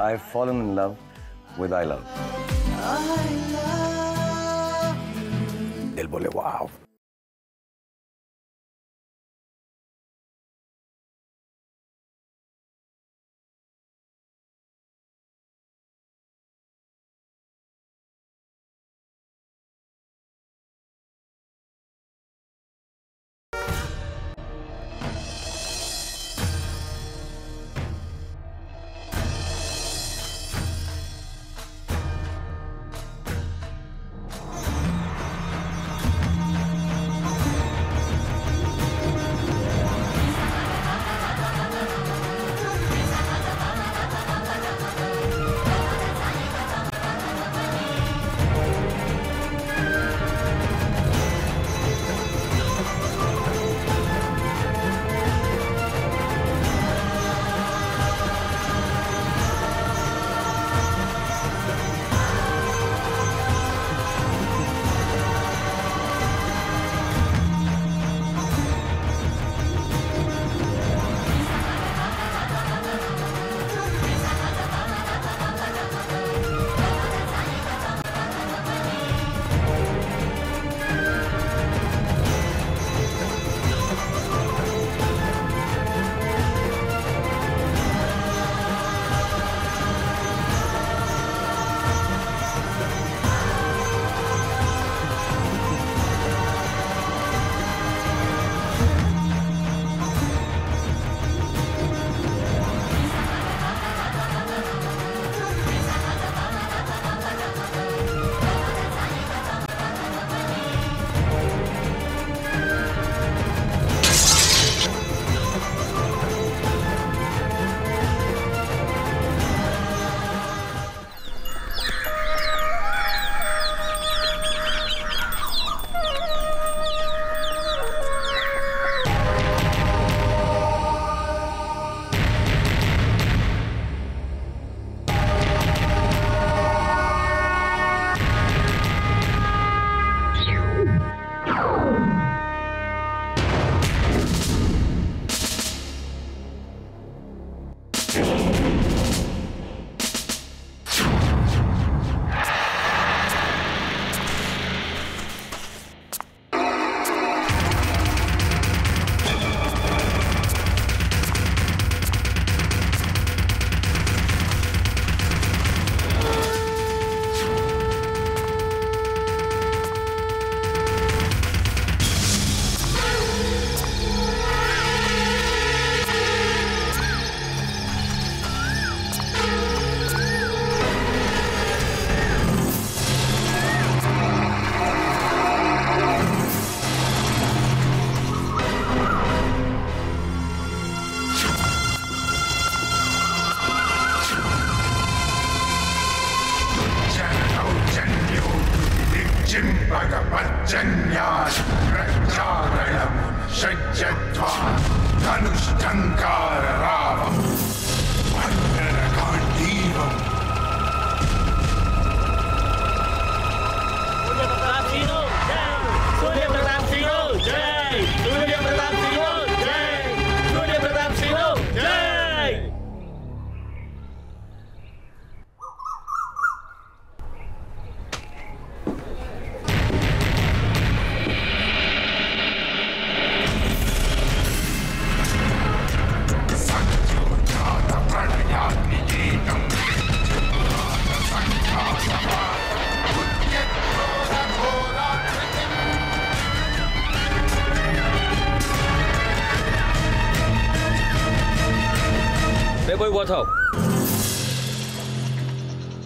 I've fallen in love with I love. दिल बोले वाव.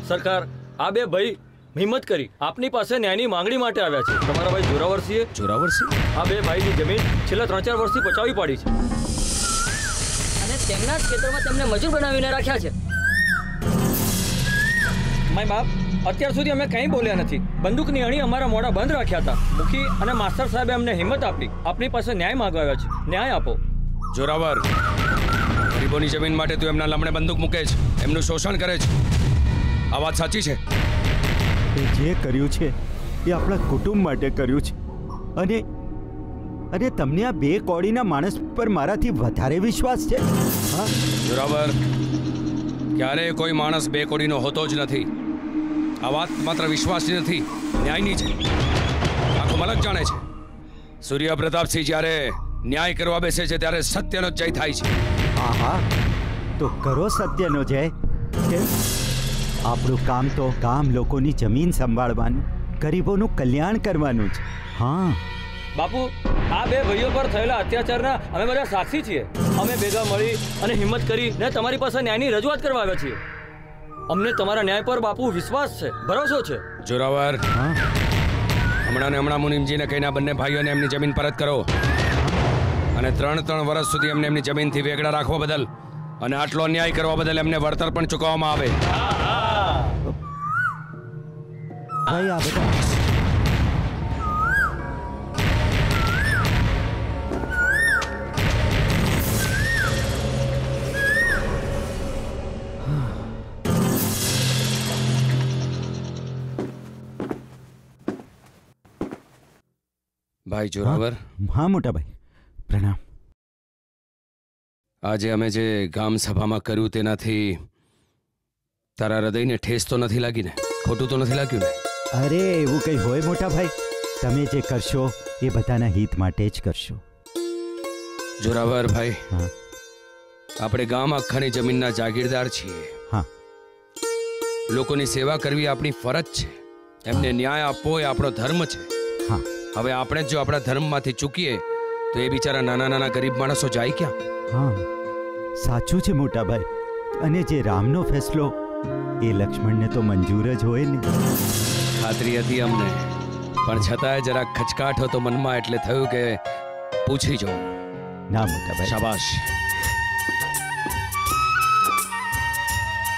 સરકાર આ બે ભાઈ હિંમત કરી આપની પાસે ન્યાયની માંગણી માટે આવ્યા છે. તમારા ભાઈ જોરાવરસિંહે આ બે ભાઈની જમીન છેલ્લા 3-4 વર્ષથી પચાવી પાડી છે અને તેમના જ ખેતરમાં તેમને મજૂર બનાવીને રાખ્યા છે. માય બાપ, અત્યાર સુધી અમે કંઈ બોલ્યા નથી. બંદૂકની અણી અમારા મોઢા બંધ રાખ્યા હતા. મુખી અને માસ્ટર સાહેબે અમને હિંમત આપી. આપની પાસે ન્યાય માંગવા આવ્યા છે. ન્યાય આપો. જોરાવર, ગરીબોની જમીન માટે તું એમના લમણે બંદૂક મૂકે છે, એમનું શોષણ કરે છે. આ વાત સાચી છે? જે કર્યું છે એ આપણા કુટુંબ માટે કર્યું છે અને અને તમને આ બે કોડીના માણસ પર મારાથી વધારે વિશ્વાસ છે? હા જોરાવર, ક્યારે કોઈ માણસ બે કોડીનો હોતો જ નથી. આ વાત માત્ર વિશ્વાસની નથી, ન્યાયની છે. આખું મલક જાણે છે. સૂર્ય પ્રતાપસિંહ જ્યારે ન્યાય કરવા બેસે છે ત્યારે સત્યનો જય થાય છે. આહા, તો કરો સત્યનો જય. કેમ? આપણું કામ તો ગામ લોકોની જમીન સંભાળવાનું, ગરીબોનું કલ્યાણ કરવાનું છે. હા બાપુ, આ બે ભાઈઓ પર થયેલા અત્યાચારના અમે બધા સાક્ષી છીએ. અમે ભેગા મળી અને હિંમત કરી ને તમારી પાસે ન્યાયની રજૂઆત કરવા આવ્યા છીએ. અમને તમારા ન્યાય પર બાપુ વિશ્વાસ છે, ભરોસો છે. જોરાવર, હમણાં ને હમણાં મુનિમજીને કહીને બંને ભાઈઓને એમની જમીન પરત કરો અને 3 વર્ષ સુધી એમને એમની જમીનથી વેગળા રાખવા બદલ અને આટલો અન્યાય કરવા બદલ એમને વળતર પણ ચૂકવવામાં આવે. ભાઈ આ બધા ભાઈ જોરાવર, હા મોટા ભાઈ, પ્રણામ. આજે અમે જે ગામ સભામાં કર્યું તેનાથી તારા હૃદયને ઠેસ તો નથી લાગી ને? ખોટું તો નથી લાગ્યું ને? અરે એવું કંઈ હોય મોટા ભાઈ, તમે જે કરશો એ બધાના હિત માટે જ કરશો. જોરાવર ભાઈ, હા આપણે ગામ આખાની જમીનના જાગીરદાર છીએ. હા, લોકોની સેવા કરવી આપણી ફરજ છે. એમને ન્યાય આપવો એ આપણો ધર્મ છે. હા, હવે આપણે જો આપણા ધર્મમાંથી ચૂકીએ તો એ બિચારા નાના નાના ગરીબ માણસો જાય ક્યાં? હા સાચું છે મોટા ભાઈ. અને જે રામનો ફેસલો એ લક્ષ્મણને તો મંજૂર જ હોય ને. ખાતરી હતી અમને, પણ છતાંય જરાક ખચકાટ હતો મનમાં, એટલે થયું કે પૂછી જાઉં. ના મોટા ભાઈ, શાબાશ.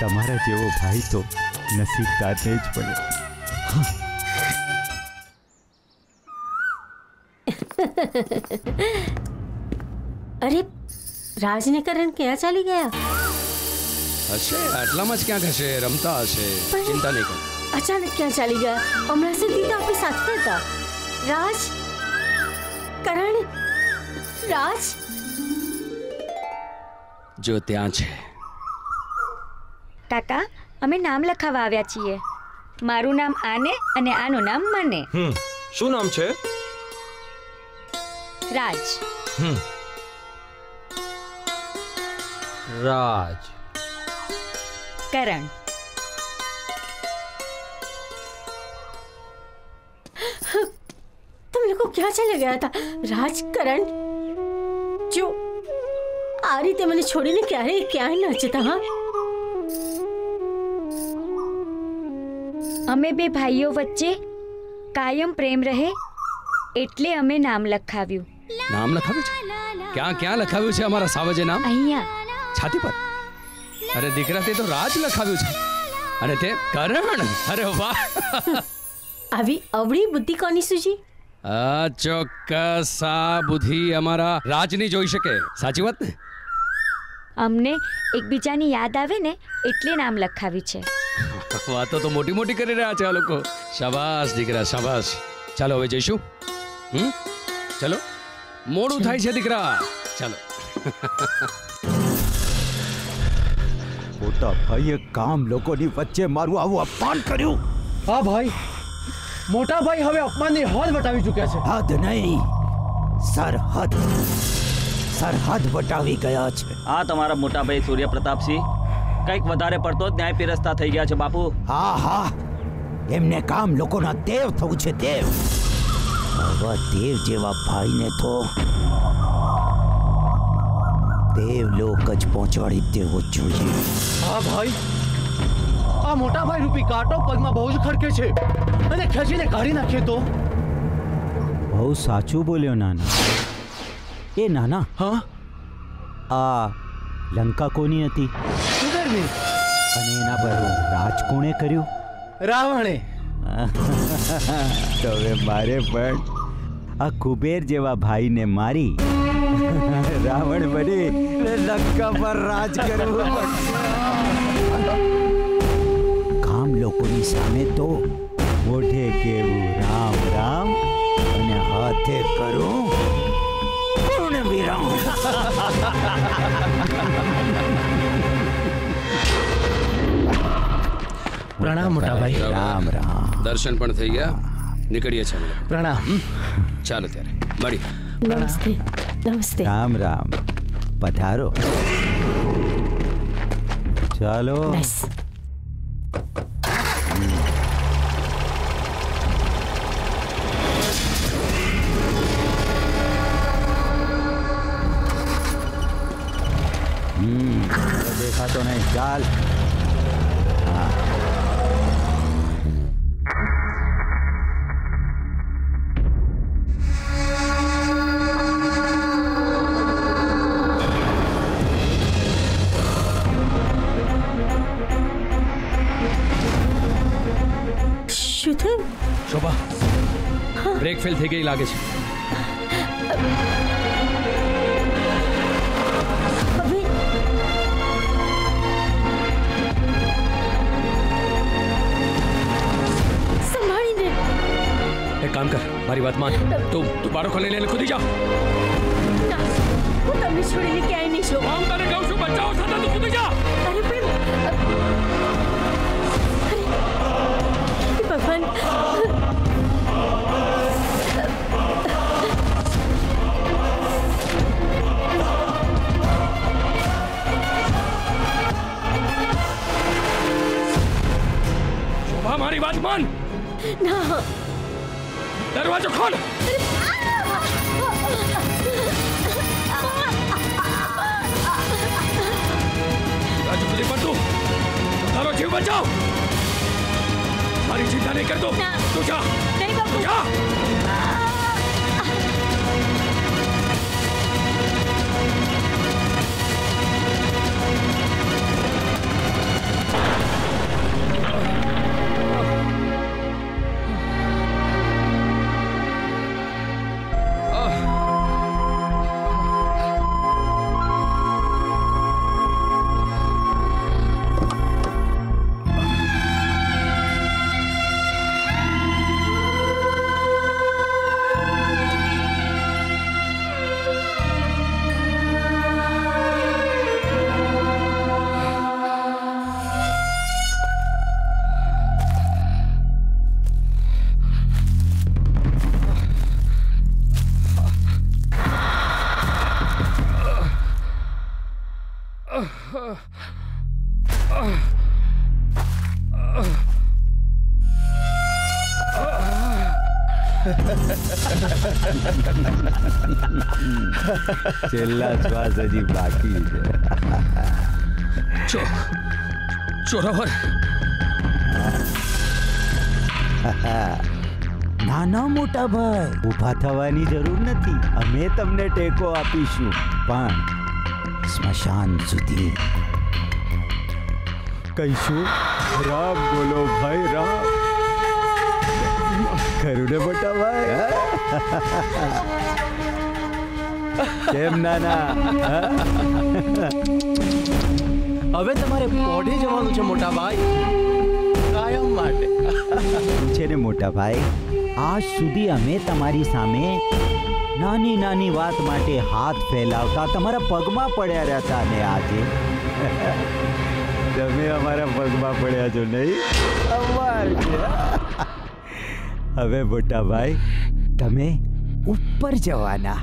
તમારા જેવો ભાઈ તો નસીબદારને જ પડે. અરે રાજને કરણ ક્યાં ચાલી ગયા? હશે, આટલામાં જ ક્યાંક હશે, રમતા હશે. ચિંતા નહીં કર. અચાનક ક્યાં ચાલી ગયા? હમણાં સુધી તો આપણી સાથે હતા. રાજ, કરણ, રાજ. જો ત્યાં છે. કાકા, અમે નામ લખાવવા આવ્યા છીએ. મારું નામ આને અને આનું નામ મને. શું નામ છે? રાજ. રાજ. કરણ. तुम लोग ક્યાં ચાલી ગયા હતા? રાજ, કરણ, જો આ રીતે મને છોડીને ક્યાંય ન જતા. હા, અમે બે ભાઈઓ વચ્ચે કાયમ પ્રેમ રહે એટલે અમે નામ લખાવ્યું. નામ લખાવ્યું છે? ક્યાં લખાવ્યું છે અમારા સાવજે નામ? અહીંયા છાતી પર. અરે દીકરા, તે તો રાજ લખાવ્યું છે અને તે કરણ. અરે વાહ! આવી અવળી બુદ્ધિ કોની સૂજી? આ ચોક્કસ આ બુદ્ધિ અમારા રાજની જોઈ શકે. સાચી વાત ને? અમને એકબીજાની યાદ આવે ને એટલે નામ લખાવ્યું છે. વાતો તો મોટી મોટી કરી રહ્યા છે આ લોકો. શાબાશ દીકરા, શાબાશ. ચાલો હવે જઈશું. ચલો, મોડું થાય છે દીકરા. ચાલો. મોટા ભાઈએ ગામ લોકોની વચ્ચે મારું આવું અપમાન કર્યું. હા ભાઈ, મોટા ભાઈ હવે અપમાનની હદ વટાવી ચૂક્યા છે. હદ નહીં, સરહદ વટાવી ગયા છે. આ તમારા મોટા ભાઈ સૂર્ય પ્રતાપસિંહ કંઈક વધારે પડતો જ ન્યાય પીરસતા થઈ ગયા છે બાપુ. હા, એમને કામ લોકોના દેવ થવું છે, દેવ. આવા દેવ જેવા ભાઈને તો દેવલોક જ પહોંચાડી દેવો જોઈએ. હા ભાઈ, આ મોટા ભાઈ રૂપી કાંટો પગમાં બહુ જ ખડકે છે અને ખેંચીને કાઢી નાખીએ તો? બહુ સાચું બોલ્યો નાના. એ નાના, હા, આ લંકા કોની હતી સુધરની અને એના પર રાજ કોણે કર્યું? રાવણે. તો હવે મારે પણ આ કુબેર જેવા ભાઈને મારી રાવણ બની લંકા પર રાજ કરવું પડશે. ગામ લોકોની સામે તો મોઢે કેવું રામ રામ અને હાથે કરું પૂર્ણ વિરામ. પ્રણામ મોટા ભાઈ. રામ રામ. દર્શન પણ થઈ ગયા, નીકળીએ છીએ અમે. પ્રણામ. ચાલો ત્યારે મળી. નમસ્તે. નમસ્તે. રામ રામ. પધારો. ચાલો. બસ. દેખાતો નહીં. ચાલ. શું થયું? શોભા, બ્રેક ફેલ થઈ ગઈ લાગે છે. હવે સંભાળીને. એક કામ કર, મારી વાત માન. તું બારો ખોલી લઈને કૂદી જા. ના, હું તમને છોડીને ક્યાંય નહીં જાઉં. હું તને કહું છું, બચાવો થતા તું કૂદી જા. અરે ભગવાન. શોભા, મારી વાત માન. ના. દરવાજો ખોલ. રાજુ કુદી પર તું તારો જીવ બચાવ. મારી ચિંતા નહીં કરતો. તું જા. નહીં બાપુ. જા. છેલ્લા શ્વાસ હજી બાકી છે. ચોરાવર. નાના મોટા ભાઈ, ઊભા થવાની જરૂર નથી. અમે તમને ટેકો આપીશું, પણ સ્મશાન સુધી. કહીશું રામ બોલો ભાઈ, રામ. ખરું ને મોટા ભાઈ? કેમ નાના? હવે તમારે પોઢે જવાનું છે મોટા ભાઈ, કાયમ માટે. છે ને મોટા ભાઈ, આજ સુધી અમે તમારી સામે નાની નાની વાત માટે હાથ ફેલાવતા તમારા પગમાં પડ્યા રહેતા, ને આજે તમે અમારા પગમાં પડ્યા છો નહીં? હવે મોટા ભાઈ, તમે ઉપર જવાના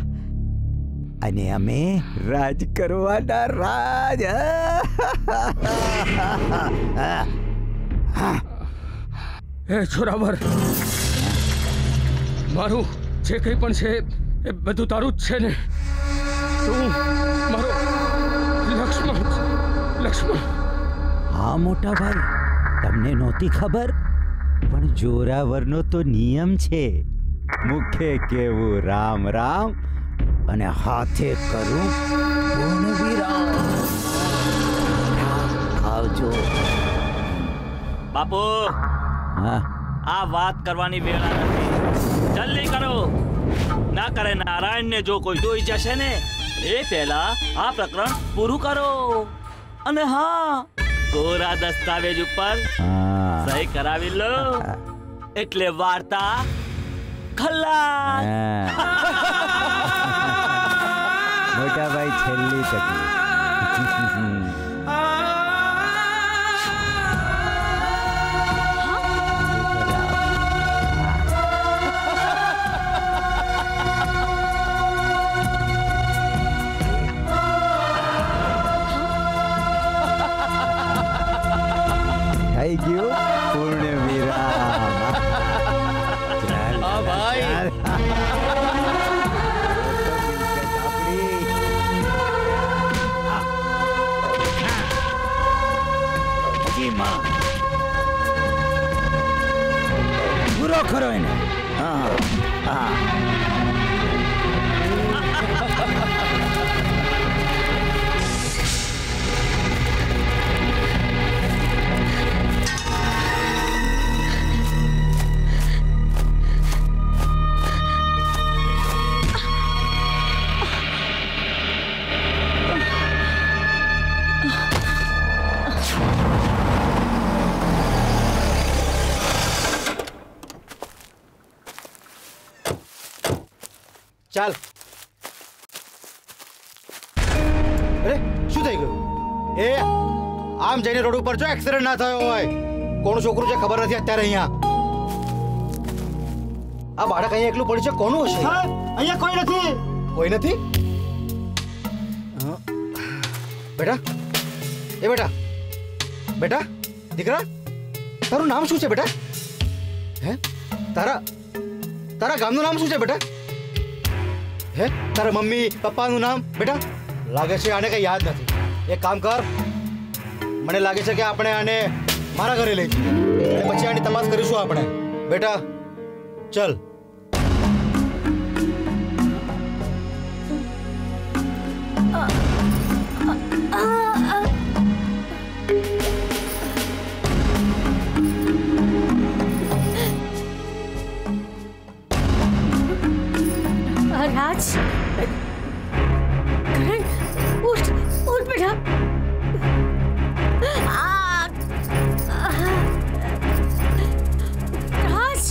અને અમે રાજ કરવાના. રાજ. હે છોરાવર, મારું જે કંઈ પણ છે એ બધું તારું જ છે ને? તું મારો લક્ષ્મણ. હા મોટા ભાઈ, તમને નહોતી ખબર, પણ જોરાવરનો તો નિયમ છે. મુખે કેવું રામ રામ અને હાથે કરું પૂર્ણ વિરામ. આવજો બાપુ. હા, આ વાત કરવાની વેળા નથી. જલ્દી કરો. ના કરે નારાયણને જો કોઈ જોઈ જશે ને એ પહેલા આ પ્રકરણ પૂરું કરો. અને હા, કોરા દસ્તાવેજ ઉપર સહી કરાવી લો એટલે વાર્તા ખલાસ. મોટા ભાઈ, છેલ્લી તકલીફ. થઈ ગયું પૂર્ણ વિરામ. હા ભાઈ. પૂરો ખરો એને. હા હા. ચાલ. અરે શું થઈ ગયું? એ આમ જઈને રોડ ઉપર જો એક્સિડન્ટ ના થયો હોય. કોનું છોકરું છે ખબર નથી અત્યારે અહીંયા. આ બાળક અહીંયા એકલું પડ્યું છે, કોનું હશે? અહીંયા કોઈ નથી. કોઈ નથી? બેટા, એ બેટા, બેટા, દીકરા, તારું નામ શું છે બેટા? હે, તારા ગામનું નામ શું છે બેટા? હે, તારા મમ્મી પપ્પાનું નામ? બેટા, લાગે છે આને કઈ યાદ નથી. એક કામ કર, મને લાગે છે કે આપણે આને મારા ઘરે લઈ જઈએ અને પછી આની તપાસ કરીશું આપણે. બેટા ચલ. राज, करण, उठ उठ बेटा. राज,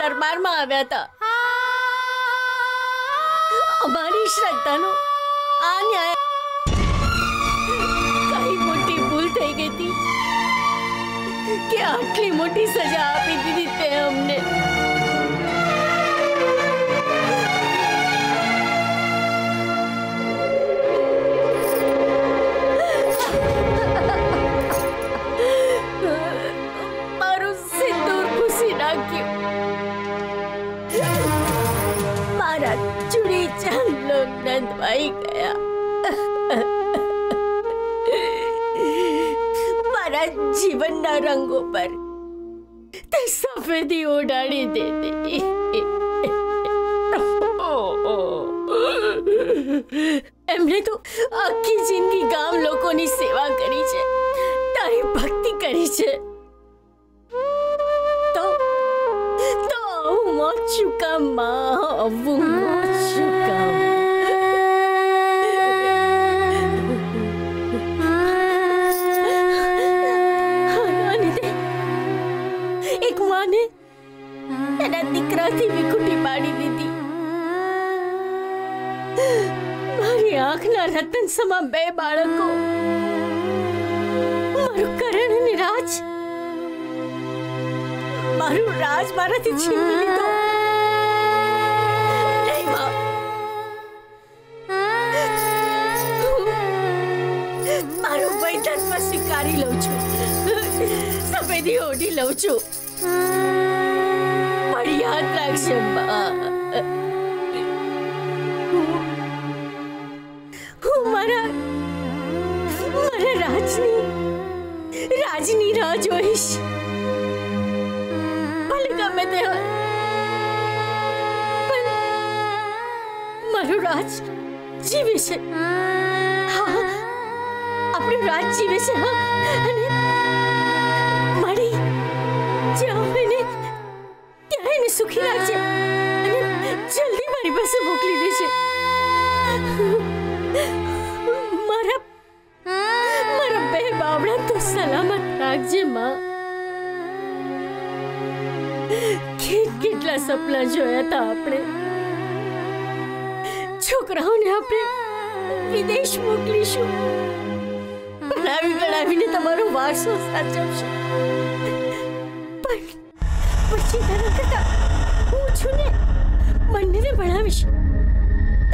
દરબારમાં આવ્યા હતા. અમારી શ્રદ્ધાનો આ ન્યાય કઈ મોટી ભૂલ થઈ ગઈ હતી કે આટલી મોટી સજા આપી દીધી તે અમને. મારું સિંદૂર ભૂસી નાખ્યું. મારા ચૂડી ચાંદલો નંદવાઈ ગયા. મારા જીવનના રંગો પર તે સફેદી ઓઢાડી દીધી. એમણે તો આખી જિંદગી ગામ લોકોની સેવા કરી છે, તારી ભક્તિ કરી છે. તો હું મોત ચૂકા માં, હું મોત ચૂકા. એક માને એના દીકરાથી વિખૂટી પાડી દીધી. મારી આંખના રતન સમા બે બાળકો, મારું કરણ અને રાજ, મારું રાજ મારાથી છીનવી લીધો. મારું વૈધત્વ સ્વીકારી લઉં છું, સફેદી ઓઢી લઉં છું. પણ યાદ રાખશે હું મારા રાજની રાહ જોઈશ. ભલે ગમે તે હોય, પણ મારું રાજ જીવે છે. હા, આપણો રાજ જીવે છે. હા, અને મારી જ્યાં હોય ને ત્યાં એને સુખી રાખજે અને જલ્દી મારી પાસે મોકલી દેજે. મારા બે બાવડા તો સલામત રાખજે માં. કેટલા સપના જોયા હતા આપણે. છોકરાઓને આપણે વિદેશ મોકલીશું, ભણાવી ગણાવીને તમારો વારસો સાચવશે. પણ પછી તારા કરતા હું છું ને, બંનેને ભણાવીશ,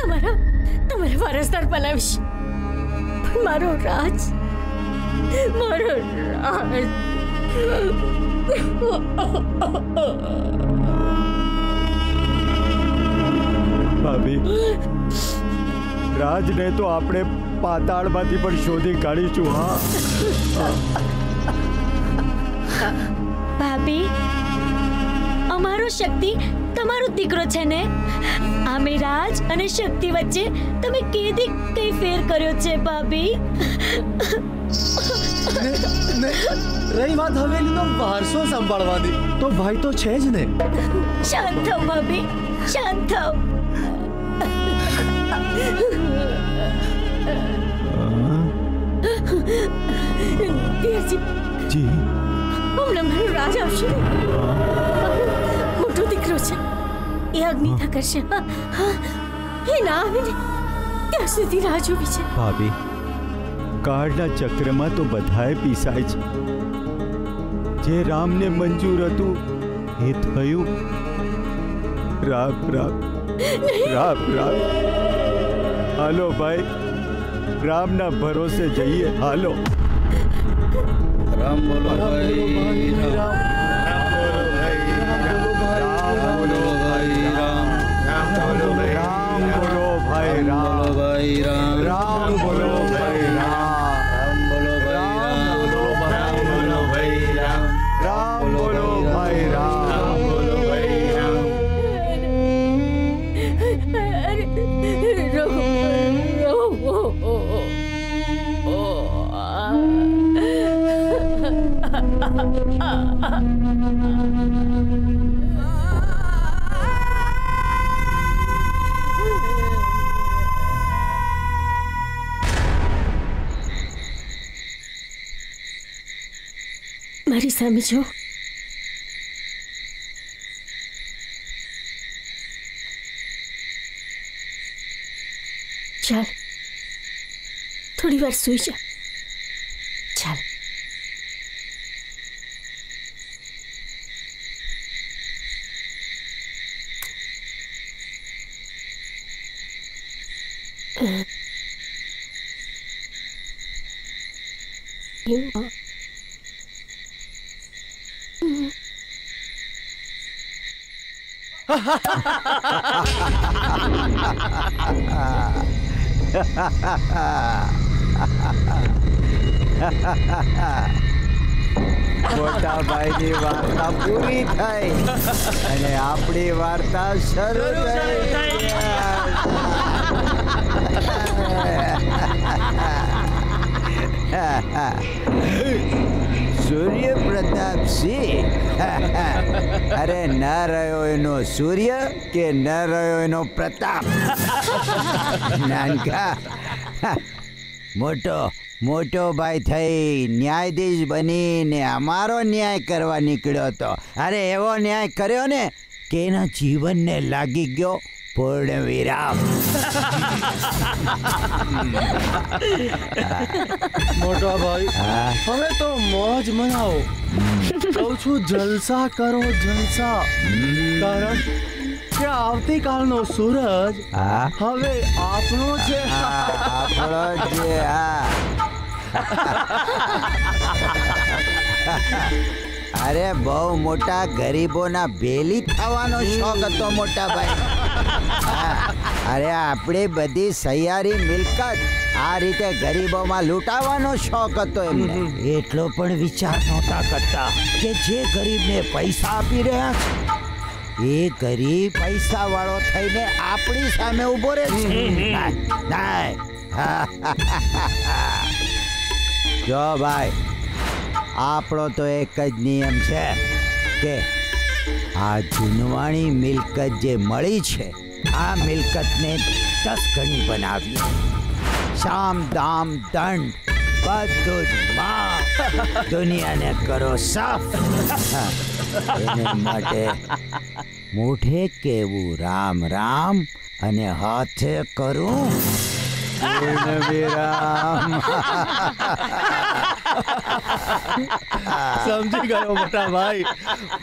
તમારા વારસદાર બનાવીશ. પણ મારો રાજ ભાભી, રાજને તો આપણે પાતાળમાંથી પણ શોધી કાઢીશું. હા ભાભી, અમારો શક્તિ તમારો દીકરો છે ને. આમે રાજ અને શક્તિ વચ્ચે તમે કેદી કઈ ફેર કર્યો છે ભાભી? રહી વાત હવેલીનો વારસો સંભાળવાની, તો ભાઈ તો છે જ ને. શાંત થાઓ ભાભી, શાંત થાઓ. જી, હમણાં મારો રાજ આવશે. મોટો દીકરો છે, એ અગ્નિતા કરશે. એ ના આવે ને ત્યાં સુધી રાહ જોવી છે. ભાભી, કાળના ચક્રમાં તો બધાએ પીસાય છે. જે રામને મંજૂર હતું એ થયું. રામ રામ રામ રામ. હાલો ભાઈ, રામના ભરોસે જઈએ. હાલો. રામ બોલો ભાઈ, રામ બોલો ભાઈ, રામ બોલો ભાઈ, રામ બોલો ભાઈ, રામ બોલો ભાઈ, રામ બોલો ભાઈ, રામ બોલો ભાઈ, રામ બોલો ભાઈ, રામ બોલો ભાઈ, રામ. મારી સામે જો. ચાલ, થોડી વાર સૂઈ જા. ચાલ. મોટા ભાઈની વાર્તા પૂરી થઈ અને આપણી વાર્તા શરૂ થઈ. સૂર્ય પ્રતાપ સિંહ. અરે ન રહ્યો એનો સૂર્ય કે ન રહ્યો એનો પ્રતાપ. નાનકા મોટો ભાઈ થઈ ન્યાયાધીશ બનીને અમારો ન્યાય કરવા નીકળ્યો હતો. અરે એવો ન્યાય કર્યો ને કે એના જીવનને લાગી ગયો પૂર્ણ વિરામ. મોટા ભાઈ, હવે તો મોજ મનાવો. કહું છું જલસા કરો, જલસા. કારણ કે આવતીકાલનો સૂરજ હવે આપણો છે. આપણો છે. અરે બહુ મોટા ગરીબોના ભેલી થવાનો શોખ હતો મોટા ભાઈ. અરે આપણે બધી સહિયારી મિલકત આ રીતે ગરીબોમાં લૂંટાવાનો શોખ હતો એમને. એટલો પણ વિચાર નહોતા કરતા કે જે ગરીબને પૈસા આપી રહ્યા છે એ ગરીબ પૈસા વાળો થઈને આપણી સામે ઉભો રહે છે જો ભાઈ, આપણો તો એક જ નિયમ છે કે આ જૂનવાણી મિલકત જે મળી છે આ મિલકતને 10 ગણી બનાવીએ. શામ દામ દંડ બધું જ માફ. દુનિયાને કરો સાફ. એને માટે મોઢે કેવું રામ રામ અને હાથે કરું પૂર્ણ વિરામ. સમજી ગયો મોટા ભાઈ,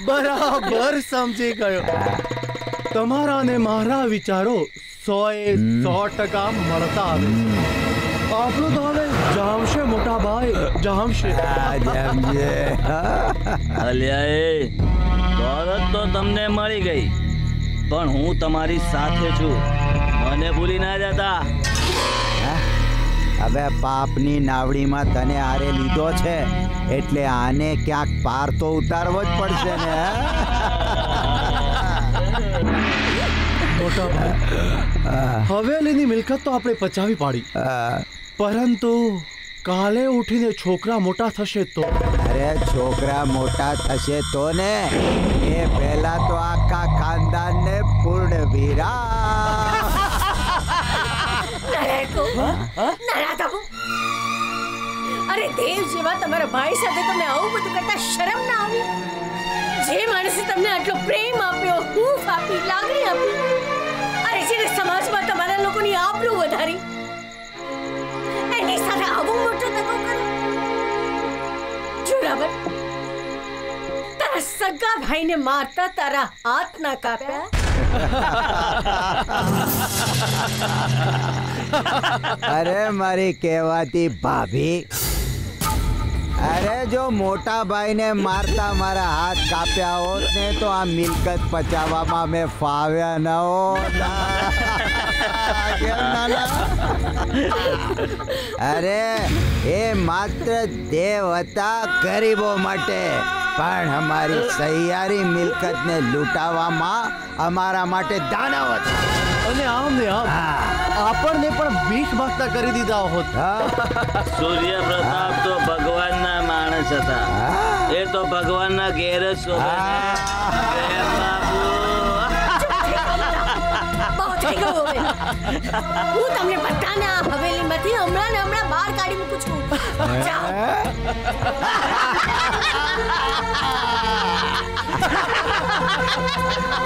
બરાબર સમજી ગયો. તમારા અને મારા વિચારો 100% મળતા આવે. આપણું તો હવે જામશે મોટા ભાઈ, જામશે. અલ્યા દોલત તો તમને મળી ગઈ, પણ હું તમારી સાથે છું. મને ભૂલી ના જતા. હવે પાપની નાવડીમાં તને આરે લીધો છે એટલે આને ક્યાંક પાર તો ઉતારવો જ પડશે ને. મોટા ભાઈ, હવેલીની મિલકત તો આપણે પચાવી પાડી, પરંતુ કાલે ઉઠીને છોકરા મોટા થશે તો? અરે છોકરા મોટા થશે તો ને, એ પહેલા તો આખા ખાનદાનને પૂર્ણ વિરામ. અરે દેવ જેવા તમારા ભાઈ સાથે તમને આવું બધું કરતા શરમ ના આવી? જે માણસે તમને આટલો પ્રેમ આપ્યો, હૂંફ આપી, લાગણી આપી, અરે જેને સમાજમાં તમારા લોકોની આબરૂ વધારી, એની સાથે આવું મોટો દગો કરો? જોરાવર, તારા સગા ભાઈને મારતા તારા હાથ ના કાપ્યા? અરે મારી કહેવાતી ભાભી, અરે જો મોટા ભાઈને મારતા મારા હાથ કાપ્યા હોત ને તો આ મિલકત પચાવવામાં મેં ફાવ્યા ન હોત. અરે એ માત્ર દેવ હતા ગરીબો માટે, પણ અમારી સહિયારી મિલકતને લૂંટાવવામાં અમારા માટે દાનવ હતા. અને આમ ને આમ આપણને પણ ભીખ માગતા કરી દીધા હોત. સૂર્ય પ્રતાપ તો ભગવાનના માણસ હતા. એ તો ભગવાનના ઘેર જ શોભે. હું તમને બધાને આ હવેલીમાંથી હમણાં ને હમણાં બહાર કાઢી મૂકું છું.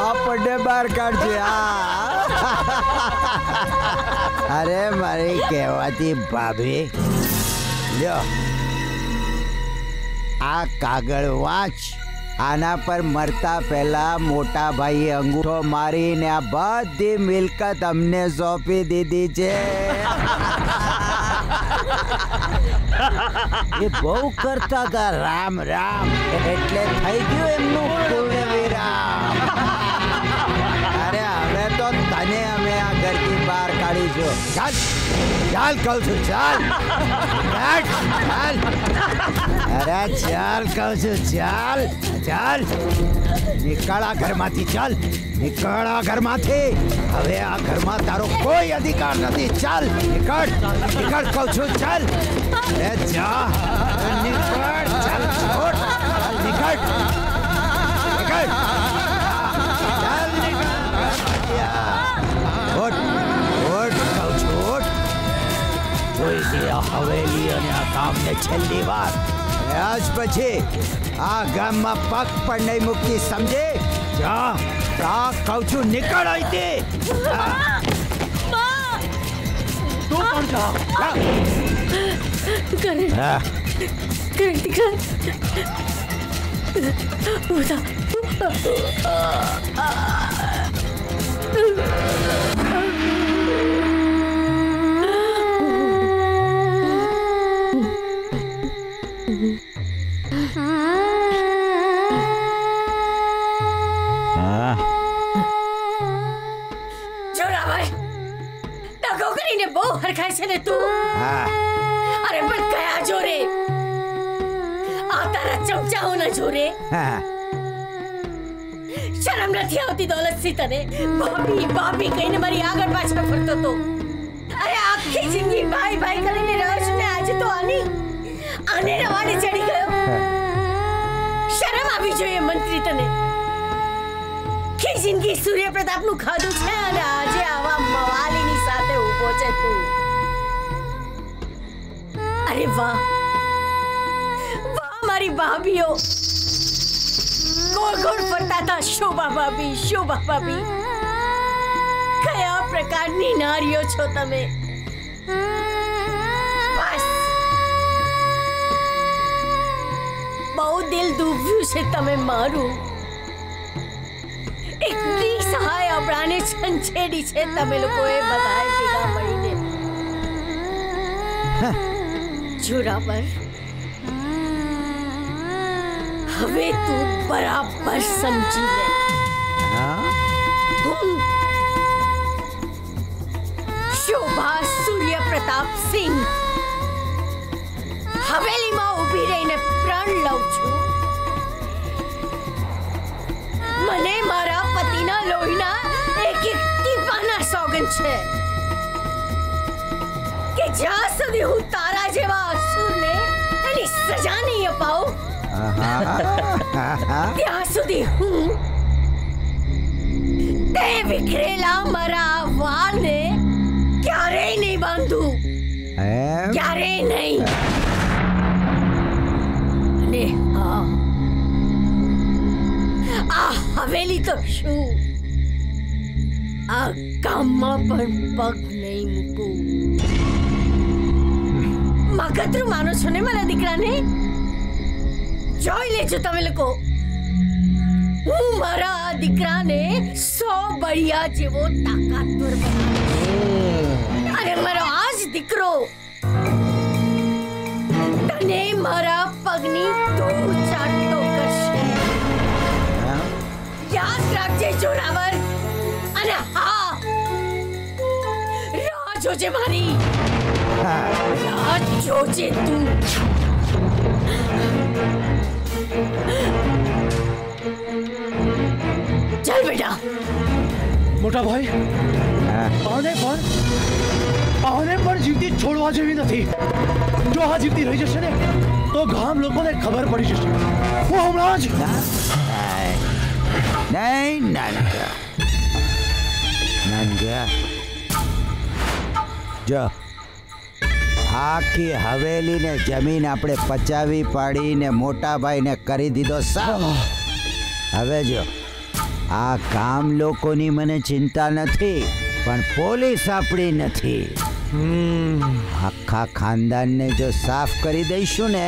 આપણને બહાર કાઢશે. અરે મારી કહેવાતી ભાભી, લ્યો આ કાગળ વાંચ. આના પર મરતા પહેલા મોટા ભાઈએ અંગૂઠો મારીને આ બધી મિલકત અમને સોંપી દીધી છે. એ બહુ કરતા હતા રામ રામ, એટલે થઈ ગયું એમનું પૂર્ણ વિરામ. અરે હવે તો તને અમે આ ઘરથી બહાર કાઢીશું. ચાલ ચાલ કહું છું, ચાલ ચાલ. અરે ચાલ કહું છું, ચાલ ચાલ. નીકળ આ ઘરમાંથી, ચાલ નીકળ આ ઘરમાંથી. હવે આ ઘરમાં તારો કોઈ અધિકાર નથી. ચાલ નીકળ, નીકળ કહું છું, ચાલ. અરે જા નીકળ, ચાલ છોડ, નીકળ નીકળ, ચાલ નીકળ. ઓટ ઓટ કહું છું, ઓટ. જોઈ લે આ હવેલી અને આ કામને છેલ્લી વાર. આજ પછી આ ગામમાં પગ પણ નહીં મૂકી, સમજે? જા જા કહું છું, નીકળ અહીંથી. તું પણ જા. બહુ હરખાય છે ને તું. અરે પણ કયા જોરે? આ તારા ચમચાઓના જોરે? શરમ નથી આવતી દોલતસિંહ તને? ભાભી ભાભી કહીને મારી આગળ પાછળ ફરતો તો. અરે આખી જિંદગી ભાઈ ભાઈ કરીને રહ્યો છું ને આજે તો આને રવાડે ચડી ગયો. શરમ આવી જોઈએ મંત્રી તને. આખી જિંદગી સૂર્યપ્રતાપનું ખાધું છે અને આજે આવા મવાલીની સાથે ઊભો છે તું. અરે વાહ વાહ મારી ભાભીઓ. ગોળ ગોળ ફરતા હતા શોભા ભાભી. કયા પ્રકારની નારીઓ છો તમે? બસ બહુ દિલ દુભ્યું છે તમે મારું. એક નિસહાય આપણાને છંછેડી છે તમે લોકોએ બધાએ ભેગા મળીને. જોરાવર હવે તું બરાબર સમજી લે. શોભા સૂર્યપ્રતાપ સિંહ હવેલીમાં ઊભી રહીને પ્રણ લઉં છું. મને મારા પતિના લોહીના એક એક ટીપાના સોગંદ છે કે જ્યાં સુધી હું તારા જેવા અસુરને એની સજા નહીં અપાવું ત્યાં સુધી હું તે વિખરેલા મારા વાળને ક્યારેય નહીં બાંધું. ક્યારેય નહીં. અને આ હવેલી તો શું આ ગામમાં પણ પગ નહીં મૂકું. મગતરું માનો છો ને મારા દીકરાને? જોઈ લેજો તમે લોકો. હું મારા દીકરાને 100 બળિયા જેવો તાકાતવર બનાવીશ. અને મારો આ જ દીકરો તને મારા પગની ધૂળ ચાટતો કરશે. યાદ રાખજે જોરાવર. અને હા રાહ જોજે મારી. રાહ જોજે તું. ચાલ બેટા. મોટા ભાઈ આને પણ જીવતી છોડવા જેવી નથી. જો આ જીવતી રહી જશે ને તો ગામ લોકોને ખબર પડી જશે. હું હમણાં જ નહીં નાનકા જો આખી હવેલી ને જમીન આપણે પચાવી પાડીને મોટા ભાઈને કરી દીધો સાફ. હવે જો આ ગામ લોકોની મને ચિંતા નથી પણ પોલીસ આપણી નથી. આખા ખાનદાનને જો સાફ કરી દઈશું ને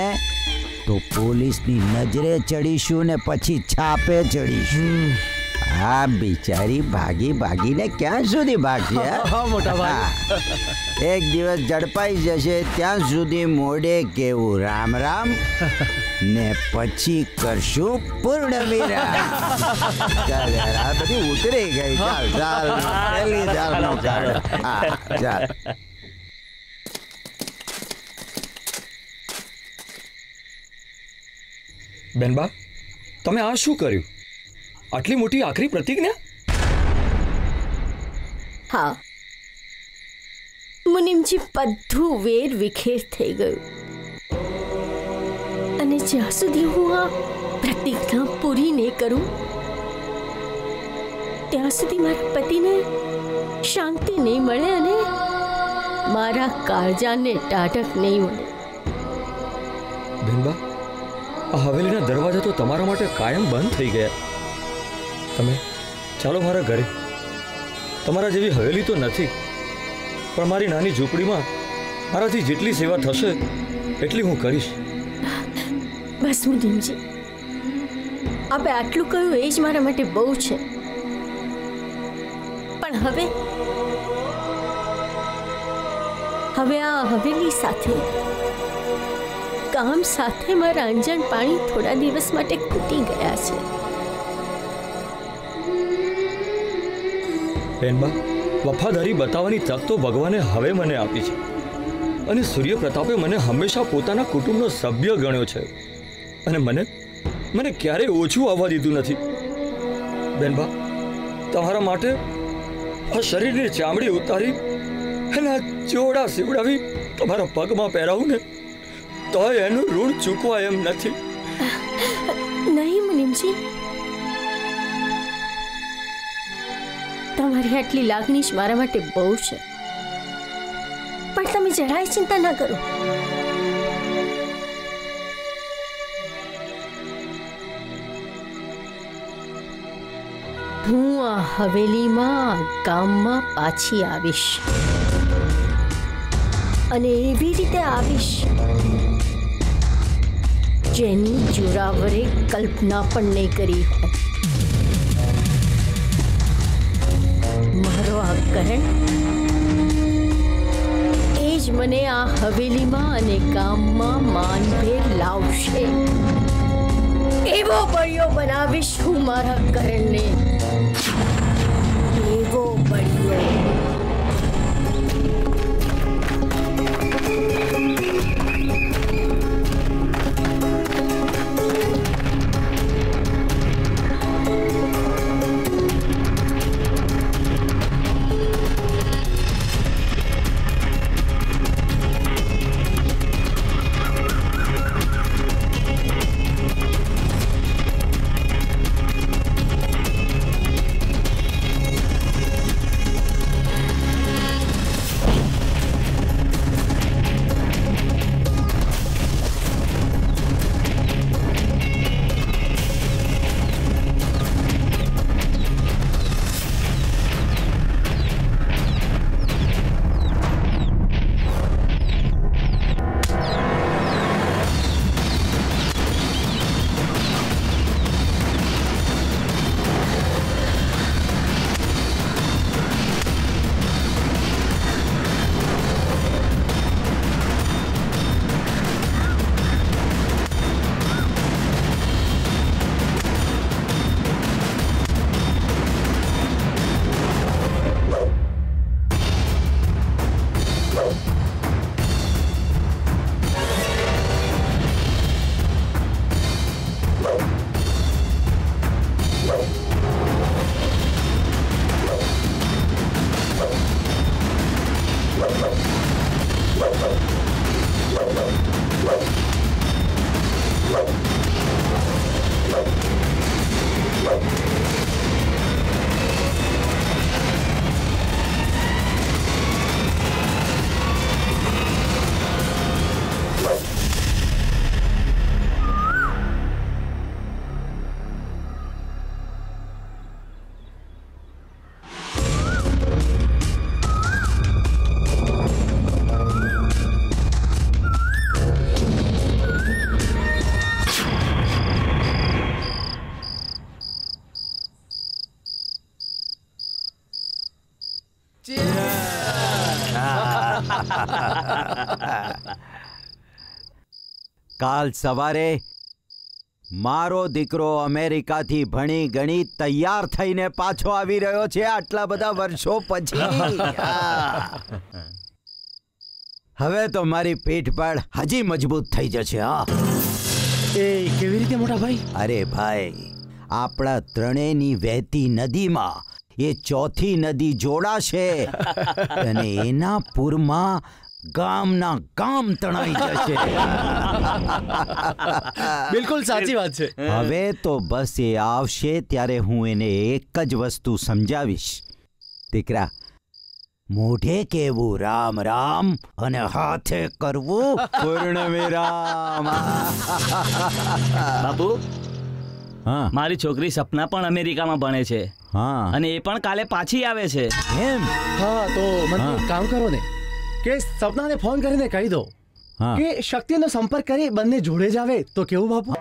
તો પોલીસની નજરે ચડીશું ને પછી છાપે ચડીશું. આ બિચારી ભાગીને ક્યાં સુધી ભાગશે? મોટા ભાઈ એક દિવસ ઝડપાઈ જશે ત્યાં સુધી મોઢે કેવું રામ રામ ને પછી કરશું પૂર્ણ વિરામ. ચાલ યાર આ બધી ઉતરી ગઈ. ચાલ પહેલી ચાલનો કાઢ. ચાલ બેનબા તમે આ શું કર્યું? આટલી મોટી આખરી પ્રતિજ્ઞા? હા મુનિમજી બધું વેર વિખેર થઈ ગયું. અને જ્યાં સુધી હું આ પ્રતિજ્ઞા પૂરી નહીં કરું ત્યાં સુધી મારા પતિને શાંતિ નહીં મળે અને મારા કાળજાને ટાઢક નહીં મળે. બેનબા આ હવેલીના દરવાજા તો તમારા માટે કાયમ બંધ થઈ ગયા. તમે ચાલો મારા ઘરે. તમારા જેવી હવેલી તો નથી પણ મારી નાની ઝૂંપડીમાં મારાથી જેટલી સેવા થશે એટલી હું કરીશ. બસ મુનિમજી આપણે આટલું કહ્યું એ જ મારા માટે બહુ છે. પણ હવે આ હવેલી સાથે કામ સાથે મારા અંજણ પાણી થોડા દિવસ માટે ખૂટી ગયા છે. બેનબા વફાદારી બતાવવાની તક તો ભગવાને હવે મને આપી છે અને સૂર્યપ્રતાપે મને હંમેશા પોતાના કુટુંબનો સભ્ય ગણ્યો છે અને મને ક્યારેય ઓછું આવવા દીધું નથી. બેનબા, તમારા માટે આ શરીરની ચામડી ઉતારી અને આ જોડા સીવડાવી તમારા પગમાં પહેરાવું ને તો એનું ઋણ ચૂકવા એમ નથી. નહીં મુનિમજી, તમારી આટલી લાગણી જ મારા માટે બહુ છે, પણ તમે જરાય ચિંતા ના કરો. હું આ હવેલીમાં ગામમાં પાછી આવીશ અને એવી રીતે આવીશ જેની જોરાવરે કલ્પના પણ નહીં કરી હોય. મારો આ કરણ એ જ મને આ હવેલીમાં અને ગામમાં માનભેર લાવશે. એવો બળિયો બનાવીશ હું મારા કરણને, એવો બળિયો. કાલ સવારે મારો દીકરો અમેરિકાથી ભણી ગણી તૈયાર થઈને પાછો આવી રહ્યો છે આટલા બધા વર્ષો પછી. હવે તો મારી પીઠ પર હજી મજબૂત થઈ જશે. હા, એ કેવી રીતે મોટા ભાઈ? અરે ભાઈ, આપણા ત્રણેયની વહેતી નદીમાં એ ચોથી નદી જોડાશે અને એના પૂરમાં ગામના ગામ તણાઈ જશે. બિલકુલ સાચી વાત છે. હવે તો બસ એ આવશે ત્યારે હું એને એક જ વસ્તુ સમજાવીશ. દીકરા, મોઢે કહેવું રામ રામ અને હાથે કરવું પૂર્ણ વિરામ. બાપુ, હા, મારી છોકરી સપના પણ અમેરિકામાં ભણે છે હા, અને એ પણ કાલે પાછી આવે છે. એમ? હા, તો મને એક કામ કરો ને કે સપનાને ફોન કરીને કહી દો હા. કે શક્તિનો સંપર્ક કરી બંને જોડે જ આવે તો કેવું બાપુ?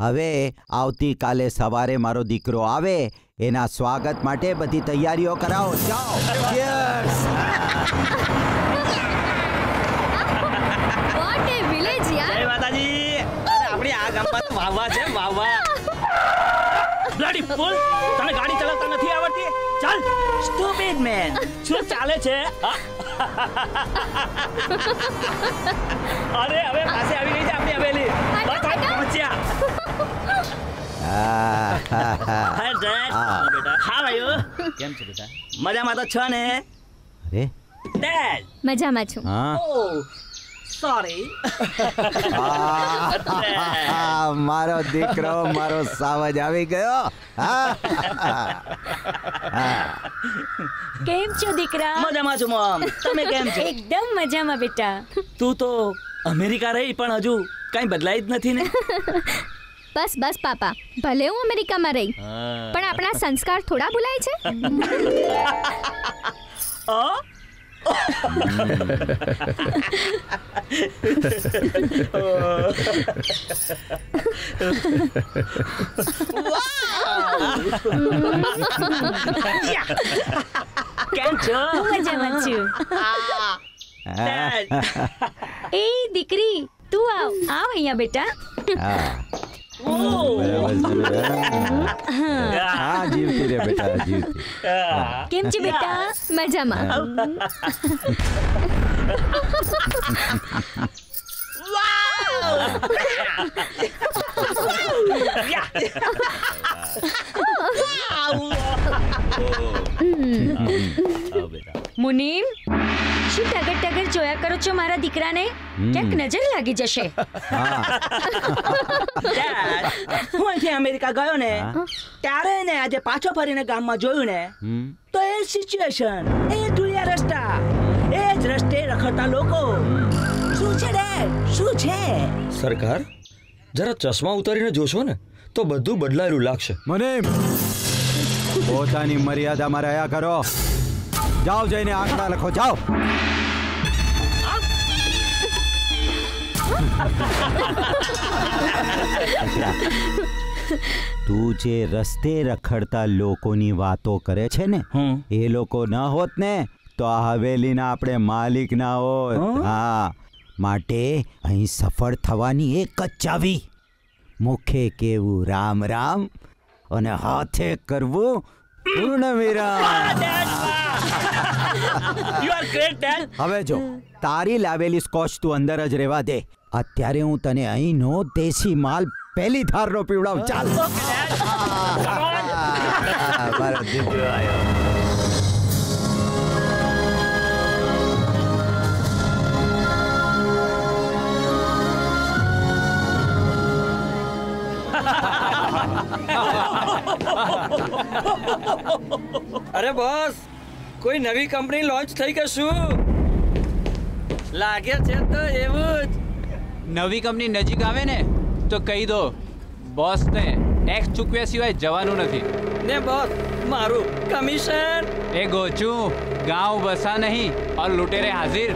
હવે આવતીકાલે સવારે મારો દીકરો આવે એના સ્વાગત માટે બધી તૈયારીઓ કરાવો. જાઓ. Cheers. વોટ એ વિલેજ યાર. જય માતાજી. અરે આપણી આ ગામમાં તો વાવવા છે, વાવવા. બ્લડી ફૂલ, તને ગાડી ચલાવતા નથી આવડતી? ચાલ, સ્ટુપિડ મેન. શું ચાલે છે? અરે હવે પાસે આવી ગઈ છે આપણી હવેલી. બસ હવે પહોંચ્યા. હાય ડેડ બેટા હાવ આયો કેમ છે બેટા મજામાં તો છો ને અરે ડેડ મજામાં છું. હા ઓ સોરી મારો દીકરો મારો સાવજ આવી ગયો. કેમ છો દીકરા? મજામાં છું મોમ તમે કેમ છો એકદમ મજામાં બેટા. તું તો અમેરિકા રહી પણ હજુ કઈ બદલાઈ જ નથી ને બસ બસ પાપા, ભલે હું અમેરિકામાં રહી પણ આપણા સંસ્કાર થોડા ભૂલાય છે. કેમ છો હું મજામાં છું. એ દીકરી તું આવ અહીંયા બેટા. હા જીવતી રે બેટા જીવતી. કેમ છે બેટા? મજામાં. મુનીમ, શું ટગર ટગર જોયા કરો છો મારા દીકરાને? ક્યાંક નજર લાગી જશે. ડેડ, હું અહીંથી અમેરિકા ગયો ને ત્યારે ને આજે પાછો ફરીને ગામમાં જોયું ને તો એ સિચ્યુએશન, એ ધૂળિયા રસ્તા, એ જ રસ્તે રખડતા લોકો. શું છે ડેડ, શું છે? સરકાર જરા ચશ્મા ઉતારીને જોશો ને તો બધું બદલાયેલું લાગશે. મને પોતાની મર્યાદામાં રહ્યા કરો. જાઓ જઈને આંકડા લખો જાઓ. તું જે રસ્તે રખડતા લોકોની વાતો કરે છે ને એ લોકો ન હોત ને તો આ હવેલીના આપણે માલિક ના હોત. હા, માટે અહીં સફળ થવાની એક જ ચાવી, મુખે કેવું રામ રામ અને હાથે કરવું પૂર્ણ વિરામ. You are great dad. હવે જો તારી લાવેલી સ્કોચ તું અંદર જ રહેવા દે. અત્યારે હું તને અહીંનો દેશી માલ પહેલી ધારનો પીવડાવ. ચાલ. મારો દીકરો આવ્યો. અરે બોસ, કોઈ નવી કંપની લોન્ચ થઈ કે શું? લાગે છે તો એવું જ. નવી કંપની નજીક આવે ને તો કહી દો બોસને ટેક્સ ચૂકવ્યા સિવાય જવાનું નથી. ને બોસ, મારું કમિશન. એ ગોચું ગાંવ બસા નહીં ઓર લૂટેરે હાજિર.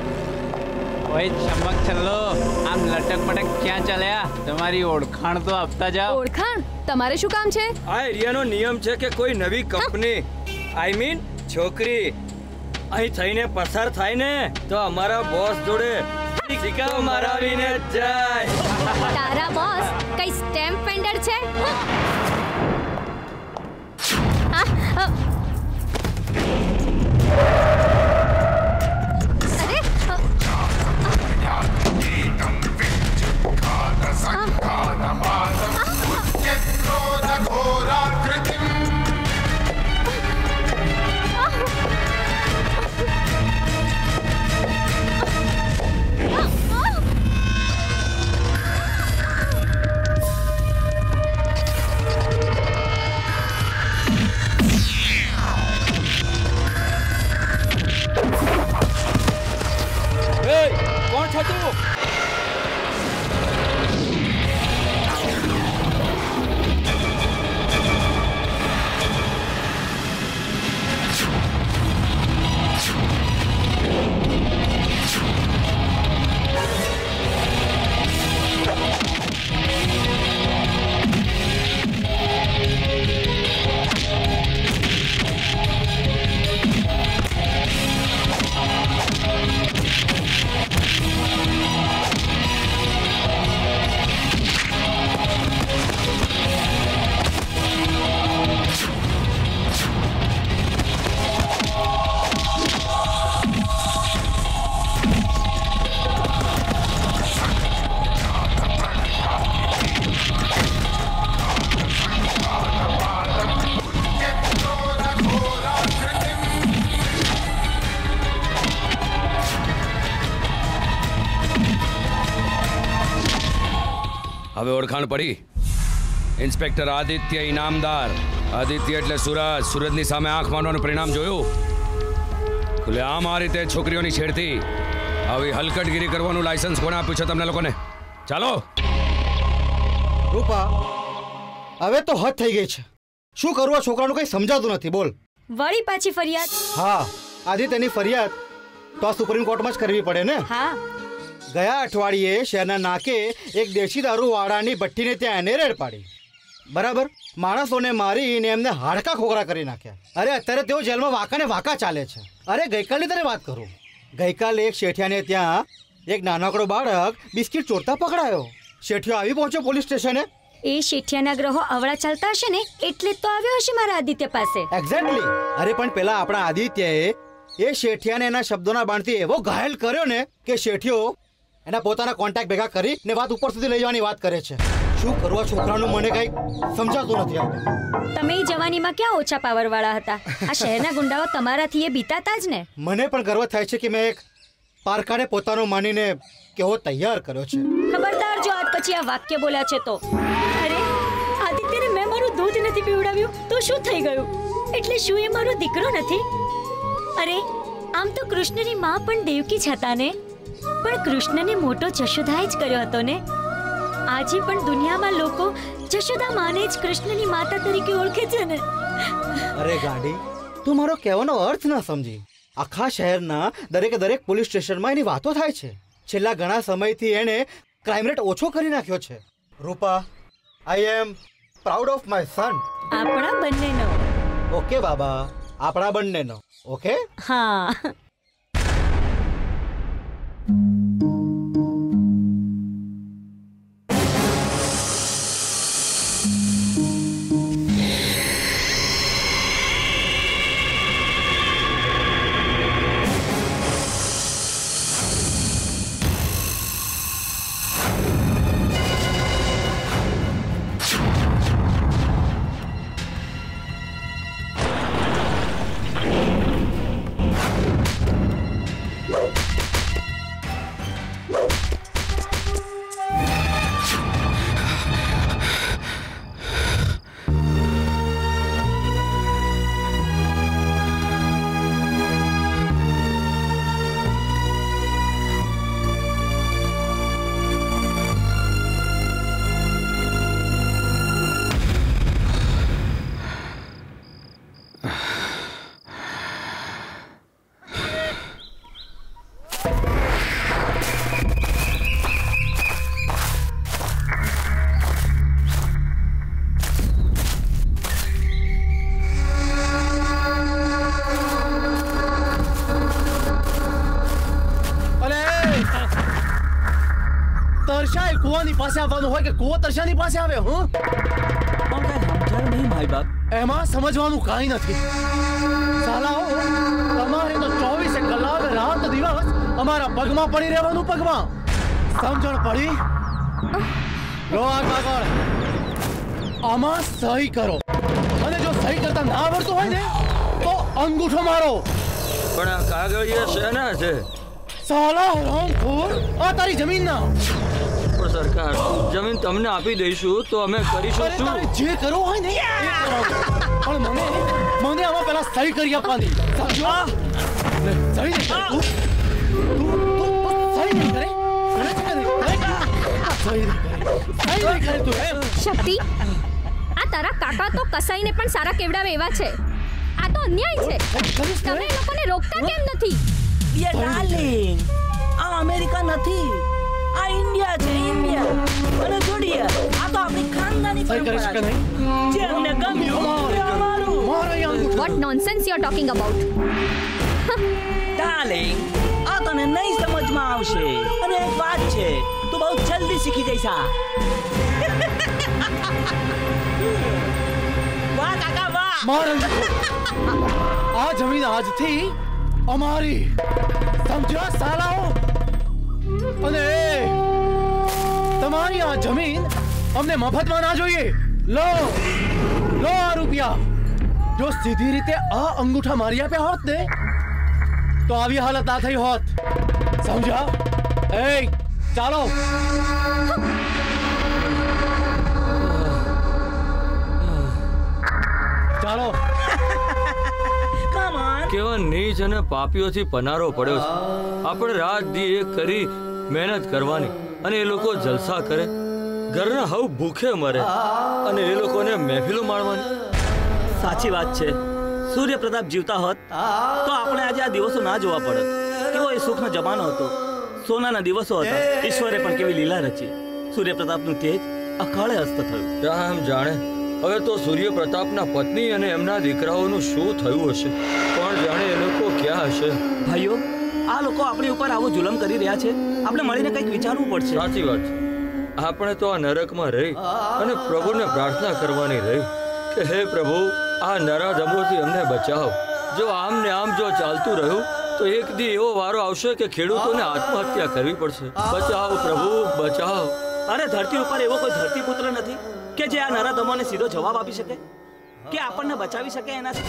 ઓય ચમક છલ્લો, આમ લટક પટક ક્યાં ચાલ્યા? તમારી ઓળખાણ તો આપતા જાઓ. ઓળખાણ? તમારે શું કામ છે? આ એરિયાનો નિયમ છે કે કોઈ નવી કંપની, આઈ મીન છોકરી અહીં થઈને પસાર થાય ને તો અમારા બોસ જોડે સિક્કા મારાવીને જાય. તારા બોસ કઈ સ્ટેમ્પ વેન્ડર છે? હવે ઓળખાણ પડી. ઇન્સ્પેક્ટર આદિત્ય ઇનામદાર. આદિત્ય એટલે સુરજ. સુરજની સામે આંખ મારવાનું પરિણામ જોયું. ખુલ્લેઆમ આ રીતે છોકરીઓની છેડતી આવી હલકટગીરી કરવાનું લાયસન્સ કોણે આપ્યું છે તમને લોકોને? ચાલો. રૂપા, હવે તો હદ થઈ ગઈ છે. શું કરવું આ છોકરાનું કંઈ સમજાતું નથી. બોલ. વળી પાછી ફરિયાદ? હા, આદિત્યની ફરિયાદ તો આ સુપ્રીમ કોર્ટમાં જ કરવી પડે ને. હા. ગયા અઠવાડિયે શહેરના નાકે એક દેશી દારૂ વાળાની ભઠ્ઠીને ત્યાં એને રેડ પાડી. બરાબર, માણસોને મારીને એમને હાડકા ખોખરા કરી નાખ્યા. અરે અત્યારે તેઓ જેલમાં વાંકાને વાંકા ચાલે છે. અરે ગઈકાલની તને વાત કરું, ગઈકાલે એક શેઠિયાને ત્યાં એક નાનકડો બાળક બિસ્કિટ ચોરતા પકડાયો. શેઠિયો આવી પહોંચ્યો પોલીસ સ્ટેશને. એ શેઠિયાના ગ્રહો અવળા ચાલતા હશે ને, એટલે જ તો આવ્યો હશે મારા આદિત્ય પાસે. એક્ઝેક્ટલી. અરે પણ પેલા આપણા આદિત્યએ એ શેઠિયાને એના શબ્દોના બાણથી એવો ઘાયલ કર્યો ને કે શેઠિયો એના પોતાના કોન્ટેક્ટ ભેગા કરી ને વાત ઉપર સુધી લઈ જવાની વાત કરે છે. શું કરવા છોકરાનું મને કઈ સમજાતું નથી આવતું. તમે જવાનીમાં ક્યાં ઓછા પાવર વાળા હતા? આ શહેરના ગુંડાઓ તમારાથી એ બીતાતા જ ને. મને પણ ગર્વ થાય છે કે મેં એક પારકાને પોતાનો માનીને કેવો તૈયાર કર્યો છે. ખબરદાર જો આજ પછી આ વાક્ય બોલ્યા છે તો. અરે આદિત્યને મેં મારું દૂધ નથી પીવડાવ્યું તો શું થઈ ગયું? એટલે શું એ મારો દીકરો નથી? અરે આમ તો કૃષ્ણની માં પણ દેવકી જ હતા ને, પણ કૃષ્ણને મોટો જશોદાએ જ કર્યો હતો ને. આજે પણ દુનિયામાં લોકો જશોદા માને જ કૃષ્ણની માતા તરીકે ઓળખે છે ને. અરે ગાડી, તું મારો કહેવાનો અર્થ ના સમજી. આખા શહેરના દરેક પોલીસ સ્ટેશનમાં એની વાતો થાય છે. છેલ્લા ઘણા સમયથી એણે ક્રાઇમ રેટ ઓછો કરી નાખ્યો છે. Rupa, I am proud of my son. આપણા બંનેનો. ઓકે બાબા, આપણા બંનેનો. ઓકે. હા. તરસાઈ કુવાની પાસે આવવાનું હોય કે કુવો તરસાની પાસે આવે? હું પણ કઈ સમજાયું નહીં ભાઈ બાપ. એમાં સમજવાનું કાંઈ નથી. સાલાઓ, તમારે તો 24 કલાક રાત દિવસ અમારા પગમાં પડી રહેવાનું. પગમાં સમજણ પડી? લો આ કાગળ, આમાં સહી કરો. અને જો સહી કરતા ના આવડતું હોય ને તો અંગૂઠો મારો. પણ આ કાગળિયા શેના છે? સાલા હરામખોર, આ તારી જમીન ના. પણ સરકાર, જમીન તમને આપી દઈશું તો અમે કરીશું શું? તારે જે કરવું હોય ને એ કરો. પણ મને આમાં પહેલા સહી કરી આપવાની. સમજો? સહી નહીં કરે તું? સહી નહીં કરે? સહી નહીં કરે તું? શક્તિ, આ તારા કાકા તો કસાઈને પણ સારા કેવડાવે એવા છે. આ તો અન્યાય છે. તમે એ લોકોને રોકતા કેમ નથી? યે ડાર્લિંગ, આ અમેરિકા નથી, આ ઇન્ડિયા છે. ઇન્ડિયા અને જોડીએ આ તો આપણી ખાનદાની પરંપરા છે. જેમને ગમ્યું તે અમારું. What nonsense you are talking about? Darling, આ તને નહીં સમજમાં આવશે. અને એક વાત છે, તું બહુ જલ્દી શીખી જઈશ. વાહ કાકા વાહ. આ જમીન આજથી અમારી. સમજ્યા સાલાઓ? અને તમારી આ જમીન અમને મફતમાં ના જોઈએ. લો આ રૂપિયા. જો સીધી રીતે આ અંગૂઠા મારી આપ્યા હોત ને તો આવી હાલત ના થઈ હોત. સમજ્યા? એ ચાલો. ચાલો કેવા નીચ અને પાપીઓથી પનારો પડ્યો છે. આપણે રાત દી એક કરી મહેનત કરવાની અને એ લોકો જલસા કરે, ઘરના હવ ભૂખે મરે અને એ લોકોને મહેફિલો માણવાની. સાચી વાત છે. સૂર્યપ્રતાપ જીવતા હોત તો આપણે આજે આ દિવસો ના જોવા પડત. કેવો એ સુખનો જમાનો હતો, સોનાના દિવસો હતા. ઈશ્વરે પણ કેવી લીલા રચી. સૂર્યપ્રતાપનું તેજ અકાળે અસ્ત થયું. રામ જાણે હવે તો સૂર્યપ્રતાપના પત્ની અને એમના દીકરાઓનું શું થયું હશે. કોણ જાણે એ લોકો ક્યાં હશે. ભાઈઓ, આ લોકો આપણી ઉપર આવો જુલમ કરી રહ્યા છે. આપણે મળીને કંઈક વિચારવું પડશે. સાચી વાત છે. આપણે તો આ નરકમાં રહી અને પ્રભુને પ્રાર્થના કરવાની રહી કે હે પ્રભુ, આ નરાધમોથી અમને બચાવ. જો આમ ને આમ જો ચાલતું રહ્યું તો એક દી એવો વારો આવશે કે ખેડૂતોને આત્મહત્યા કરવી પડશે. બચાવ પ્રભુ, બચાવ. અરે ધરતી ઉપર એવો કોઈ ધરતીપુત્ર નથી કે જે આ નરાધમોને સીધો જવાબ આપી શકે, કે આપણને બચાવી શકે એનાથી.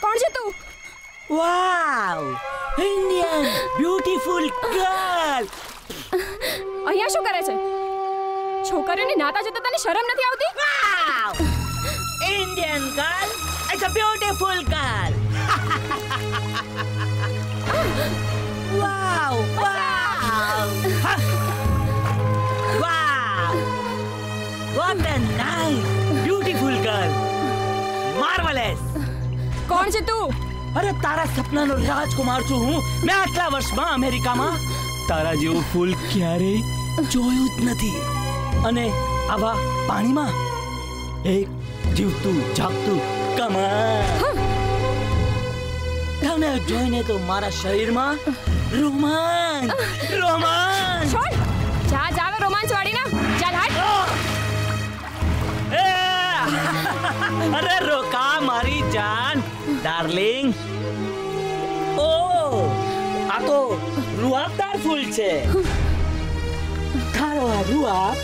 કોણ છે તું? વાવ, ઇન્ડિયન બ્યુટીફુલ ગર્લ. અહીંયા શું કરે છે? છોકરીઓને નાતા જોતા તને શરમ નથી આવતી? Wow, Indian girl, it's a beautiful girl. Wow wow wow, what a nice beautiful girl. Marvellous. કોણ છે તું? અરે તારા સપનાનો રાજકુમાર છું હું. મેં આટલા વર્ષમાં અમેરિકામાં તારા જેવું ફૂલ ક્યારેય જોયું જ નથી. અને આવા પાણીમાં એક જીવતું જાગતું કમળ. તને જોઈને તો મારા શરીરમાં રોમાંચ રોમાંચ. છોડ, જા જાવે રોમાંચ વાળી ના. ચાલ હાટ. અરે રોકા મારી જાન ડાર્લિંગ. ઓ, આ તો રૂઆબદાર ફૂલ છે. તારો આ રૂઆબ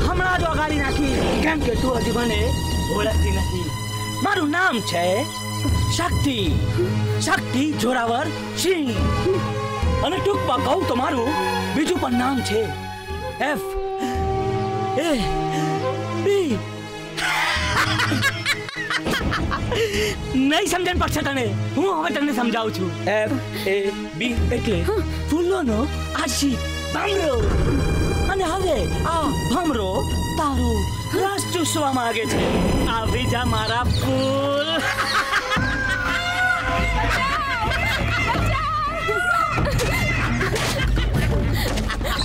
હમણાં જ ઓગાળી નાખી, કેમ કે તું હજી મને ઓળખતી નથી. મારું નામ છે શક્તિ, શક્તિ જોરાવર સિંહ. અને ટૂંકમાં કહું તો મારું બીજું પણ નામ છે એફ એ બી. નહીં સમજણ પડશે તને. હું હવે તને સમજાવું છું. FAB એટલે ફૂલોનો આશિક ભમરો. અને હવે આ ભમરો તારું રસ ચૂસવા માંગે છે. આવી જા મારા ફૂલ.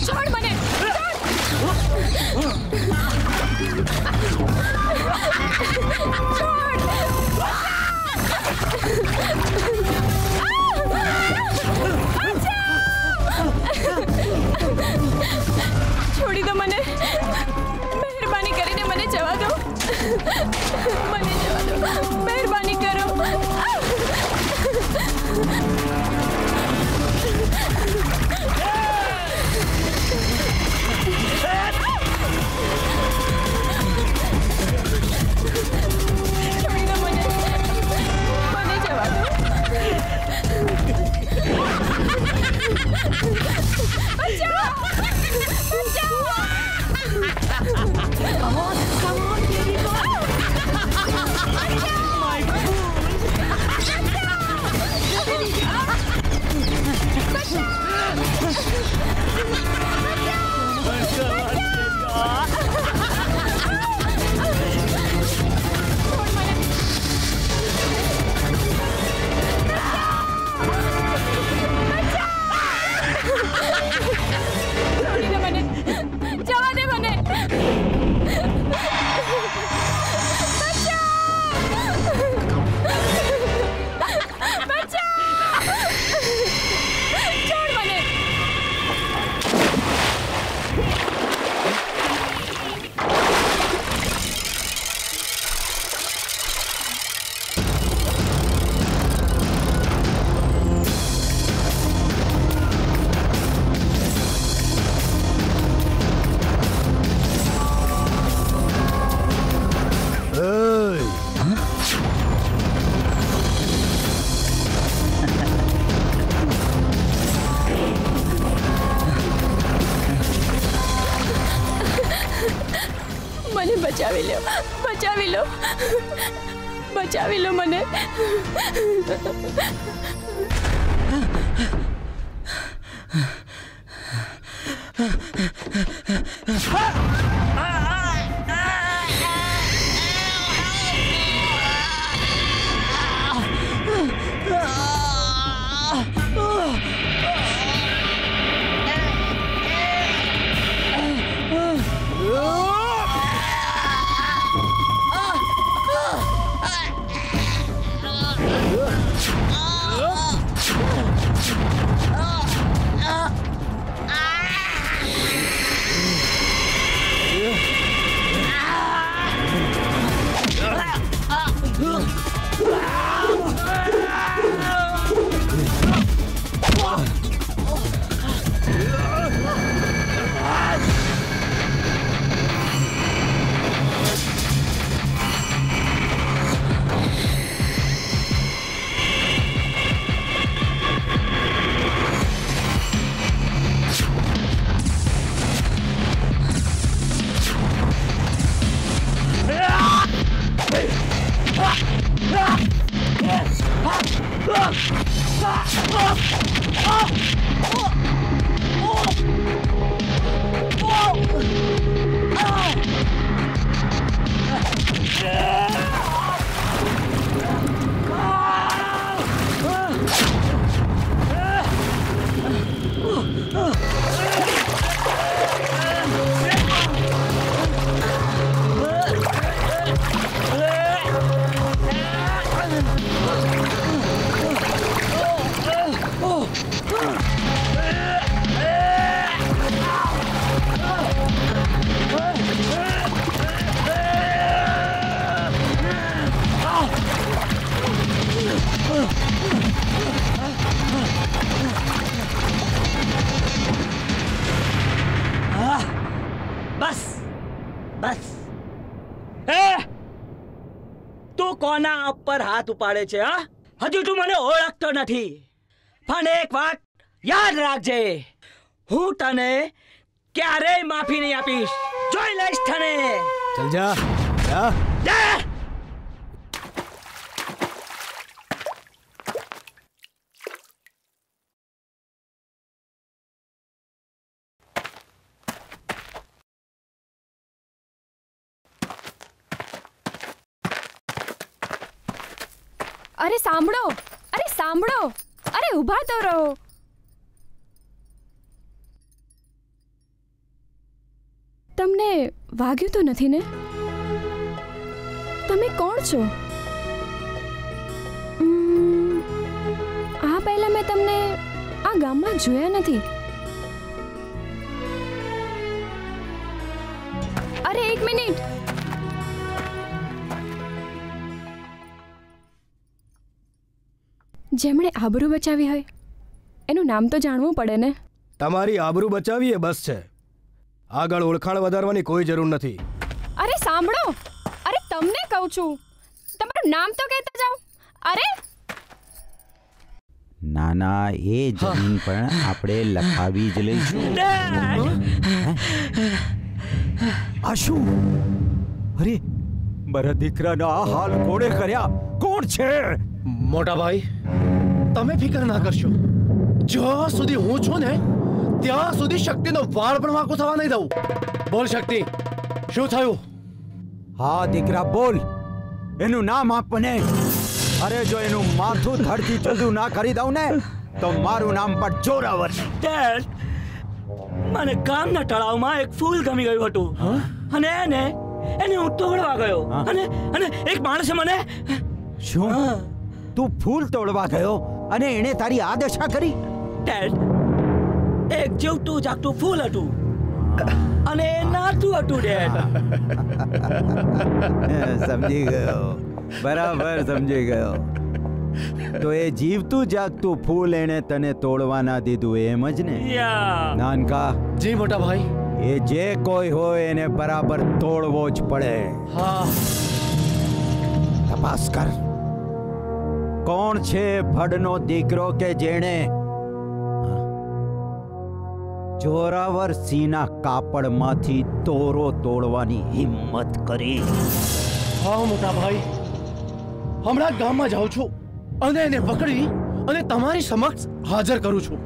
છોડ મને. છોડી દો મને. મહેરબાની કરીને મને જવા દો. મને જવા દો. મહેરબાની કરો. છોડી દો મને. મને જવા દો. બચાવી લો મને. બસ બસ. તું કોના ઉપર હાથ ઉપાડે છે? હા, હજુ તું મને ઓળખતો નથી. પણ એક વાત યાદ રાખજે, હું તને ક્યારેય માફી નહીં આપીશ. જોઈ લઈશ તને. ચલ જા જા. અરે સાંભળો, અરે સાંભળો, અરે ઊભા તો રહો. તમને વાગ્યું તો નથી ને? તમે કોણ છો? આ પહેલા મેં તમને આ ગામમાં જોયા નથી. અરે એક મિનિટ. જેમણે આબરૂ બચાવી હોય એનું નામ તો જાણવું પડે ને. તમારી આબરૂ બચાવી એ બસ છે. આગળ ઓળખાણ વધારવાની કોઈ જરૂર નથી. અરે સાંભળો, અરે તમને કહું છું, તમારું નામ તો કહેતા જાઓ. અરે નાના, એ જમીન પણ આપણે લખાવી જ લઈશું. આ શું? અરે મારા દીકરાના આ હાલ કોણે કર્યા? કોણ છે? મોટા ભાઈ, તમે ફિકર ના કરશો. જ્યાં સુધી હું છું ને ત્યાં સુધી શક્તિનો વાળ પણ વાંકો થવા નહીં દઉં. બોલ શક્તિ, શું થયું? હા દીકરા બોલ, એનું નામ આપ મને. અરે જો એનું માથું ધરતી જુદું ના કરી દઉં ને તો મારું નામ પણ જોરાવર. મને ગામના તળાવમાં એક ફૂલ ગમી ગયું હતું અને એને હું તોડવા ગયો અને એક માણસે મને. શું? તું ફૂલ તોડવા ગયો અને એણે તારી આ દશા કરી? ડેડ, એક જીવતું જાગતું ફૂલ હતું અને એ નાતું હતું. ડેડ સમજી ગયો, બરાબર સમજી ગયો. તો એ જીવતું જાગતું ફૂલ એણે તને તોડવા ના દીધું એમ જ ને? નાનકા. જી મોટા ભાઈ. એ જે કોઈ હોય એને બરાબર તોડવો જ પડે. હા. તપાસ કર. કોણ છે ભડનો દીકરો કે જેણે જોરાવર સિંહના કાપડમાંથી તોરો તોડવાની હિંમત કરી? હા મોટા ભાઈ, હમણાં ગામમાં જાઉં છું અને એને પકડી અને તમારી સમક્ષ હાજર કરું છું.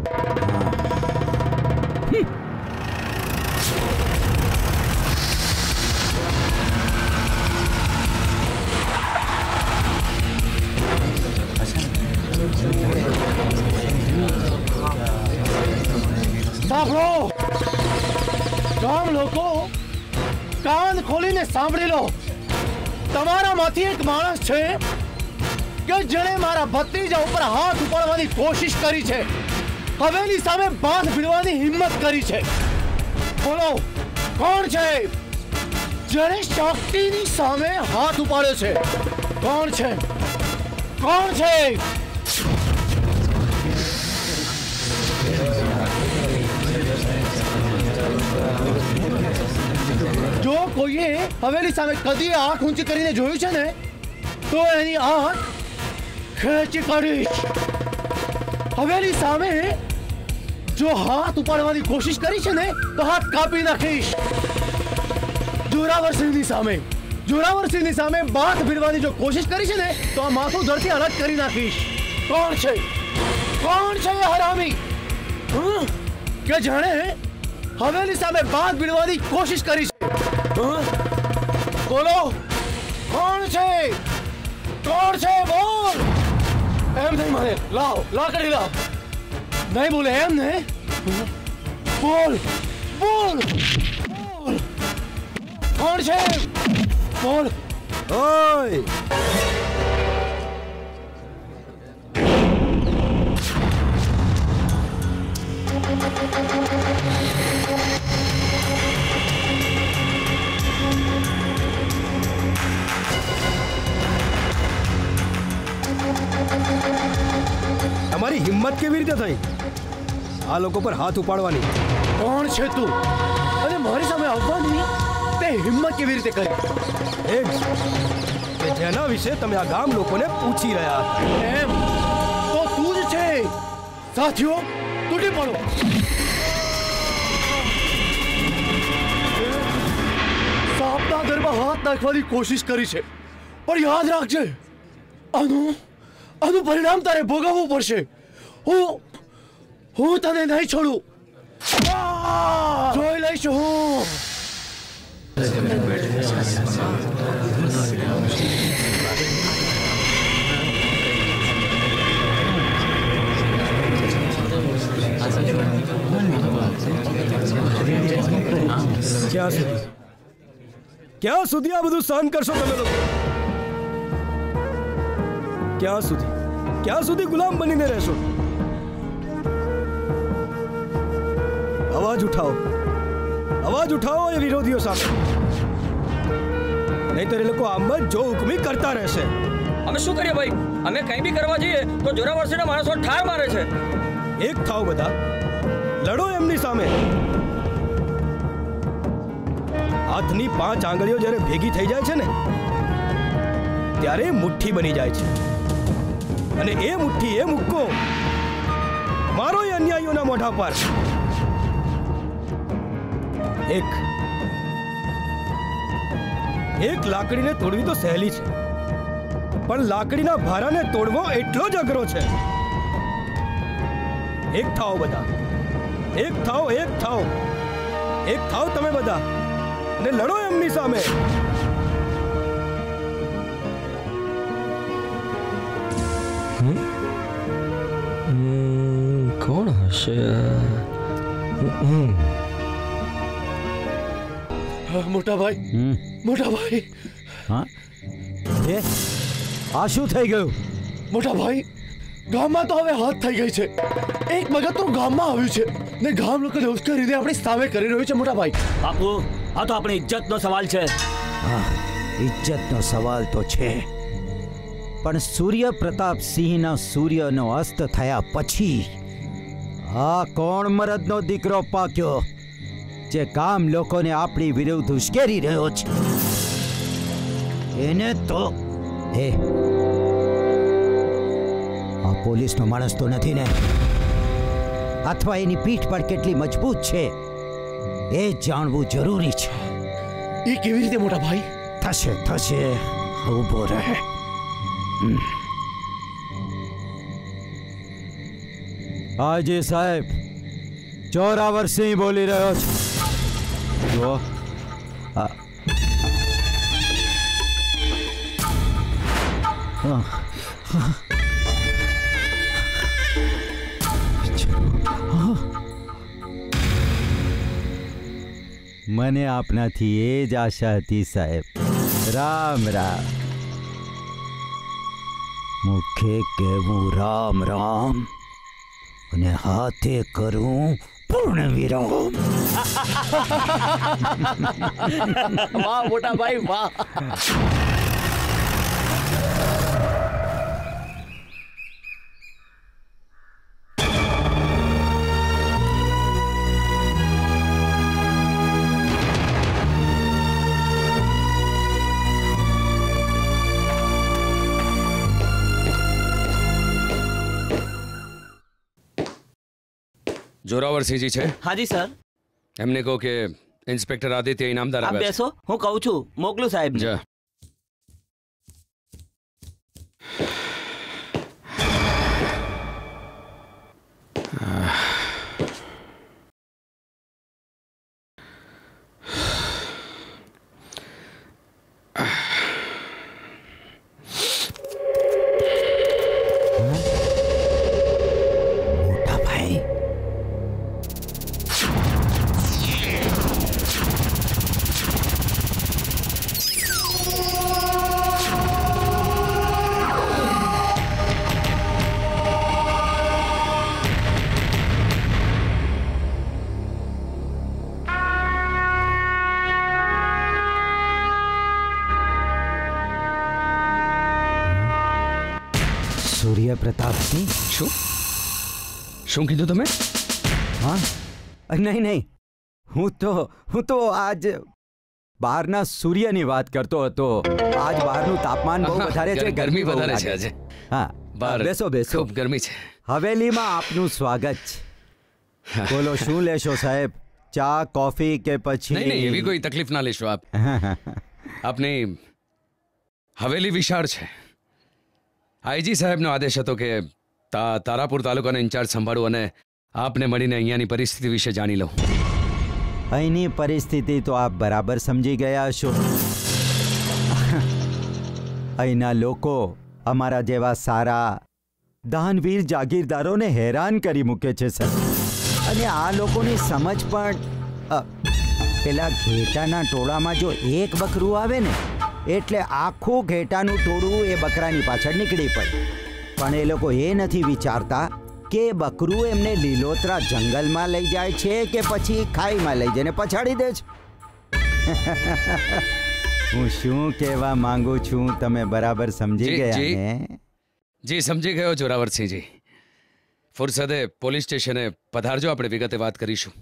સાંભળો ગામ લોકો, કાન ખોલીને સાંભળી લો. તમારામાંથી એક માણસ છે કે જેણે મારા ભત્રીજા ઉપર હાથ ઉપાડવાની કોશિશ કરી છે, હવેલી સામે બાંધ ભીડવાની હિંમત કરી છે. બોલો કોણ છે જેણે શક્તિની સામે હાથ ઉપાડ્યો છે? કોણ છે? કોણ છે? જો કોઈએ હવેલી સામે કદી આંખ ઊંચી કરીને જોયું છે ને, તો એની આંખ ખેંચી કાઢીશ. હવેલી સામે જો હાથ ઉપાડવાની કોશિશ કરી છે ને, તો હાથ કાપી નાખીશ. જોરાવરસિંહની સામે બાથ ભીડવાની જો કોશિશ કરી છે ને, તો આ માથું ધરથી અલગ કરી નાખીશ. કોણ છે? કોણ છે હરામી કે જાણે હવેલી સામે બાંધ ભીડવાની કોશિશ કરી છે? બોલો કોણ છે? કોણ છે? બોલ. એમ નહીં મને, લાવ લાકડી લાવ. નહીં બોલે એમ ને? બોલ બોલ બોલ. કોણ છે? બોલ. ઓય તમારી હિંમત કેવી રીતે થઈ આ લોકો પર હાથ ઉપાડવાની? કોણ છે તું અને મારી સામે આવવાની તે હિંમત કેવી રીતે કરી? એ જ કે જેના વિશે તમે આ ગામ લોકોને પૂછી રહ્યા હતા. એમ તો તું જ છે. સાથીઓ તૂટી પડો. સાપના ઘરમાં હાથ નાખવાની કોશિશ કરી છે, પણ યાદ રાખજે, આનું પરિણામ તારે ભોગવવું પડશે. હું તને નહીં છોડું. જોઈ લઈશ હું. ક્યાં સુધી આ બધું સહન કરશો તમે લોકો? ક્યાં સુધી ગુલામ બનીને રહેશો? અવાજ ઉઠાવો એ વિરોધીઓ સામે, નહીંતર એ લોકો આમ જ જો હુકમી કરતા રહેશે. અમે શું કરીએ ભાઈ? અમે કંઈ બી કરવા જઈએ તો જોરાવરસીના માણસો ઠાર મારે છે. એક થાવ બધા, લડો એમની સામે. હાથની 5 આંગળીઓ જ્યારે ભેગી થઈ જાય છે ને, ત્યારે મુઠ્ઠી બની જાય છે. અને એ મુઠ્ઠી, એ મુક્કો મારો એ અન્યાયીઓના મોઢા પર. એક લાકડીને તોડવી તો સહેલી છે, પણ લાકડીના ભારાને તોડવો એટલો જ અઘરો છે. એક થાઓ બધા, એક થાઓ તમે બધા, અને લડો એમની સામે. કોણ હશે? મોટા ભાઈ. હા, આ શું થઈ ગયું? મોટા ભાઈ, ગામમાં તો હવે હાથ થઈ ગઈ છે. એક મગજ તો ગામમાં આવ્યું છે ને ગામ લોકોને ઉશ્કેરીને આપણી સામે કરી રહ્યું છે. મોટા ભાઈ, બાપુ, આ તો આપણી ઇજ્જતનો સવાલ છે. હા, ઇજ્જતનો સવાલ તો છે, પણ સૂર્ય પ્રતાપસિંહના સૂર્યનો અસ્ત થયા પછી આ કોણ મરદનો દીકરો પાક્યો જે ગામ લોકોને આપણી વિરુદ્ધ ઉશ્કેરી રહ્યો છે? એને તો આ પોલીસનો માણસ તો નથી ને? અથવા એની પીઠ પર કેટલી મજબૂત છે એ જાણવું જરૂરી છે. એ કેવી રીતે મોટા ભાઈ? થશે ઊભો રહે. હાજી સાહેબ, જોરાવરસિંહ બોલી રહ્યો છું. જો મને આપનાથી એ જ આશા હતી સાહેબ. રામ રામ. મુખે કહેવું રામ રામ અને હાથે કરું પૂર્ણ વિરામ. વાહ મોટા ભાઈ વાહ. જોરાવરસિંહજી છે? હાજી સર. એમને કહો કે ઇન્સ્પેક્ટર આદિત્ય ઇનામદાર આપ આવ્યા છે. બેસો, હું કહું છું. મોકલું સાહેબ. જા. સૂર્ય પ્રતાપસિંહ. શું કીધું તમે? હા, નહીં નહીં, હું તો આજ બહારના સૂર્યની વાત કરતો હતો. આજ બહારનું તાપમાન બહુ વધારે છે, ગરમી વધારે છે આજે. હા, બેસો બેસો. ખૂબ ગરમી છે. હવેલીમાં આપનું સ્વાગત છે. બોલો શું લેશો સાહેબ? ચા, કોફી કે પછી? નહીં, એવી કોઈ તકલીફ ના લેશો આપ. આપની હવેલી વિશાળ છે. આઈજી સાહેબનો આદેશ હતો કે તારાપુર તાલુકાનો ઇન્ચાર્જ સંભાળું અને આપને મળીને અહીંયાની પરિસ્થિતિ વિશે જાણી લઉં. અહીંની પરિસ્થિતિ તો આપ બરાબર સમજી ગયા છો. અહીંના લોકો અમારા જેવા સારા દાનવીર જાગીરદારોને હેરાન કરી મૂકે છે સર. અને આ લોકોની સમજ પણ પેલા ઘેટાના ટોળામાં જો એક બકરું આવે ને એટલે આખું ઘેટાનું ટોળું એ બકરાની પાછળ નીકળી પડે. પણ એ લોકો એ નથી વિચારતા કે બકરું એમને લીલોતરા જંગલમાં લઈ જાય છે કે પછી ખાઈમાં લઈ જઈને પછાડી દે છે. હું શું કહેવા માંગુ છું તમે બરાબર સમજી ગયા ને? જી સમજી ગયો જોરાવરસિંહજી. ફુરસદે પોલીસ સ્ટેશને પધારજો, આપણે વિગતે વાત કરીશું.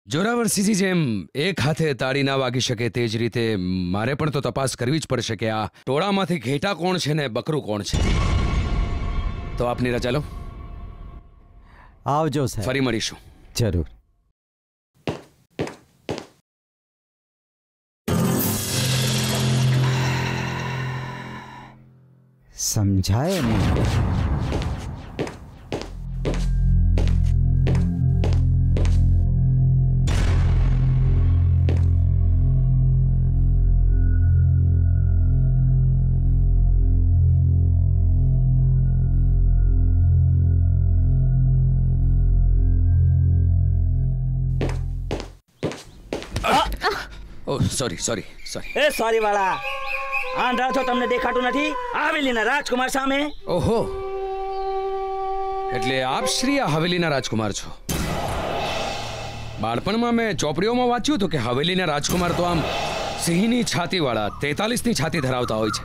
જોરાવરસિંહજી, જેમ એક હાથે તાળી ના વાગી શકે તે જ રીતે મારે પણ તો તપાસ કરવી જ પડશે કે આ ટોળામાંથી ઘેટા કોણ છે ને બકરું કોણ છે. તો આપની રજા લો. આવજો સાહેબ. ફરી મળીશું. જરૂર. સમજાય ને? સોરી. એ સોરી વાળા, આંધળા છો, તમને દેખાતું નથી? હવેલીના રાજકુમાર સામે. ઓહો, એટલે આપ શ્રી આ હવેલીના રાજકુમાર છો. બાળપણમાં મેં ચોપડીઓમાં વાંચ્યું હતું કે હવેલીના રાજકુમાર તો આમ સિંહની છાતીવાળા 43ની છાતી ધરાવતા હોય છે.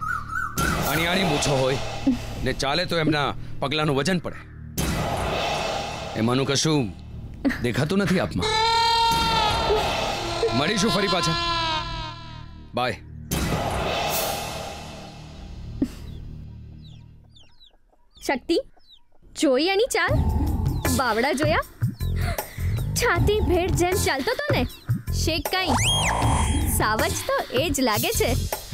આણી મૂછો હોય ને ચાલે તો એમના પગલાનું વજન પડે. એમાંનું કશું દેખાતું નથી આપમાં. મળીશું ફરી પાછા. બાય. શક્તિ, જોઈ એની ચાલ? બાવડા જોયા? છાતી ભેટ જેમ ચાલતો તો ને, શેક કઈ સાવજ તો એ જ લાગે છે.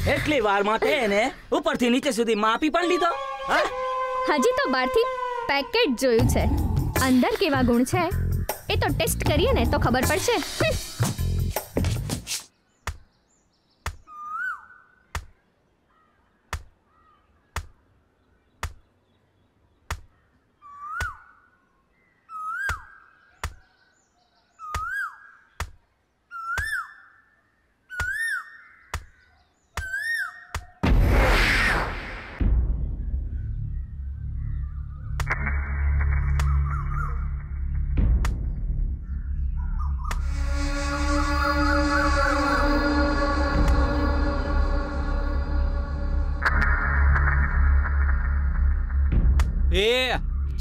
એટલી વારમાં તે એને ઉપરથી નીચે સુધી માપી પણ લીધો. હજી તો બહારથી પેકેટ જોયું છે, અંદર કેવા ગુણ છે એ તો ટેસ્ટ કરીએ ને તો ખબર પડશે.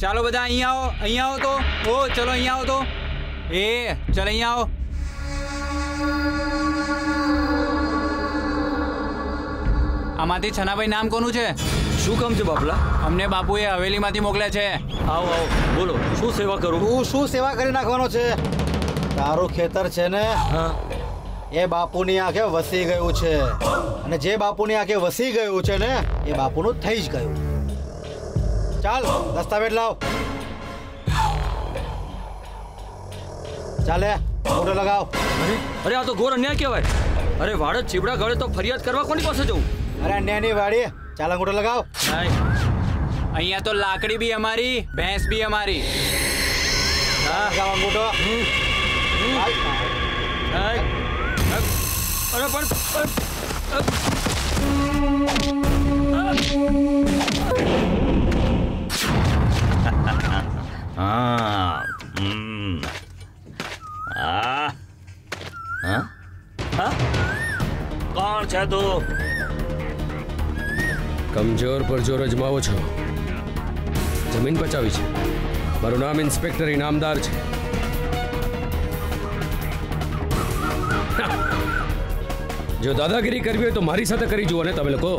ચાલો બધા અહીંયા આવો તો. ઓ ચલો અહીંયા આવો તો. ચલ અહીંયા આવો. આમાંથી છનાભાઈ નામ કોનું છે? શું કામ છે બાપલા? અમને બાપુએ હવેલીમાંથી મોકલ્યા છે. આવો બોલો, શું સેવા કરું? તું શું સેવા કરી નાખવાનો છે? તારું ખેતર છે ને, એ બાપુની આંખે વસી ગયું છે, અને જે બાપુની આંખે વસી ગયું છે ને એ બાપુનું થઈ જ ગયું. ચાલ દસ્તાવેજ લાવ. ચાલે મોઢો લગાવ. અરે આ તો ઘોર અન્યાય કહેવાય. અરે વાડ ચીબડા ગળે તો ફરિયાદ કરવા કોની પાસે જવું? અરે અન્યાયની વાડી. ચાલ અંગૂઠો લગાવ. અહીંયા તો લાકડી બી અમારી, ભેંસ બી અમારી. લગાવ અંગૂઠો. અરે પણ કોણ છે તું? કમજોર પર જોર અજમાવો છો. જમીન બચાવી છે. મારું નામ ઇન્સ્પેક્ટર ઇનામદાર છે. જો દાદાગીરી કરવી હોય તો મારી સાથે કરી જુઓ ને તમે લોકો.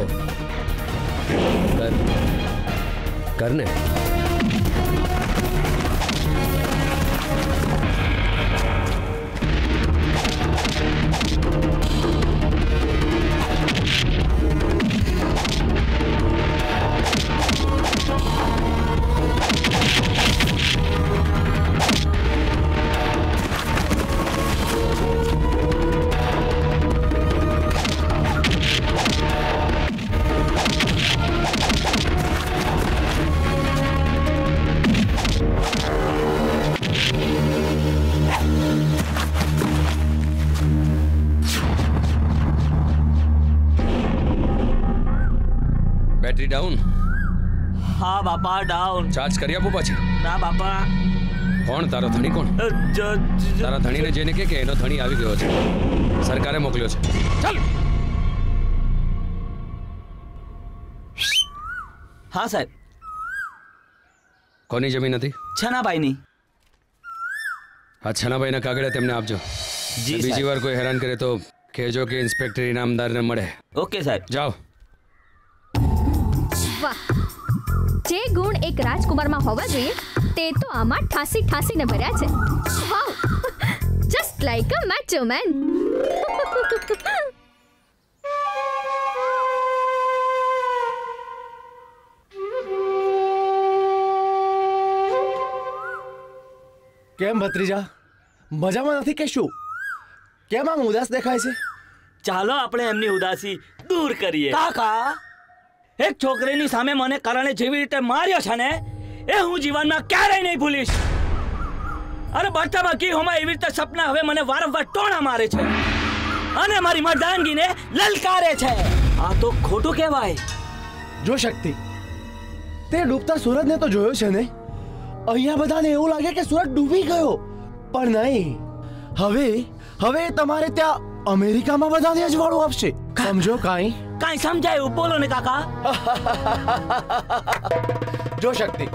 કરને. Battery down? હા બાપા ડાઉન. ચાર્જ કરી આપો પાછી? ના બાપા. કોણ તારો ધણી? કોણ તારા ધણીને જેને કે એનો ધણી આવી ગયો છે, સરકારે મોકલ્યો છે. ચાલ. હા સાહેબ. કોની જમીન હતી? છનાભાઈની. આ છનાભાઈના કાગળિયા તેમને આપજો. બીજી વાર કોઈ હેરાન કરે તો કહેજો કે ઇન્સ્પેક્ટર ઇનામદારને મળે. ઓકે સાહેબ. જાઓ. વાહ, જે ગુણ એક રાજકુમારમાં હોવા જોઈએ તે તો આમાં ઠાસીને ભર્યા છે. વાવ, જસ્ટ લાઈક અ મેચો મેન. કેમ ભત્રીજા, મજામાં નથી કે શું? કેમ આમ ઉદાસ દેખાય છે? ચાલો આપણે એમની ઉદાસી દૂર કરીએ. કાકા, એક છોકરીની સામે મને કારણે જેવી રીતે માર્યો છે ને એ હું જીવનમાં ક્યારેય નહીં ભૂલીશ. અરે બચ્ચામાં કી હોમાં એવી રીતે સપના હવે મને વારંવાર ટોણા મારે છે અને મારી મર્દાનગીને લલકારે છે. આ તો ખોટું કહેવાય. જો શક્તિ, તે ડૂબતા સૂરજને તો જોયો છે ને? અહીંયા બધાને એવું લાગે કે સૂરજ ડૂબી ગયો, પણ નહીં. હવે તમારે ત્યાં અમેરિકામાં બધાને અજવાળું આપશે. સમજો કાંઈ સમજાયું? બોલો ને કાકા. જો શક્તિ,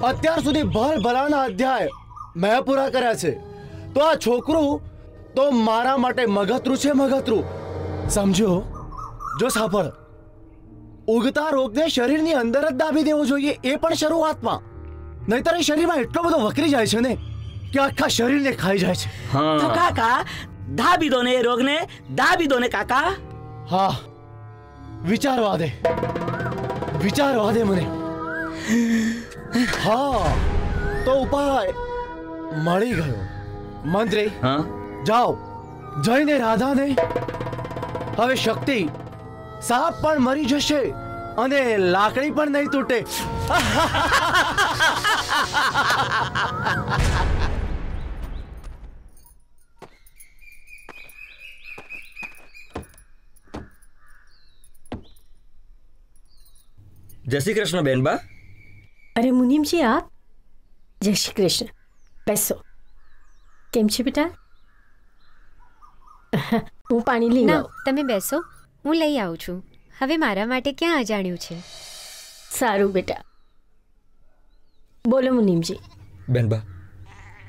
અત્યાર સુધી ભલભલાના અધ્યાય મેં પૂરા કર્યા છે, તો આ છોકરું તો મારા માટે મગતરું છે, મગતરું. સમજો? જો સાંભળ, ઉગતા રોગને શરીરની અંદર જ દાબી દેવો જોઈએ, એ પણ શરૂઆતમાં. નહીતર એ શરીરમાં એટલો બધો વકરી જાય છે ને કે આખા શરીરને ખાઈ જાય છે. તો કાકા દાબી દો ને એ રોગને, દાબી દો ને કાકા. હા, વિચારવા દે મને. હા, તો ઉપાય મળી ગયો. મંત્રી, જાઓ જઈને રાધાને, હવે શક્તિ, સાપ પણ મરી જશે અને લાકડી પણ નહીં તૂટે. જય શ્રી કૃષ્ણ બેનબા. અરે મુનિમજી, આપ? જય શ્રી કૃષ્ણ. બેસો. કેમ છે બેટા? હું પાણી લઈ આવું. તમે બેસો, હું લઈ આવું છું. હવે મારા માટે ક્યાં અજાણ્યું છે? સારું બેટા. બોલો મુનિમજી. બેનબા,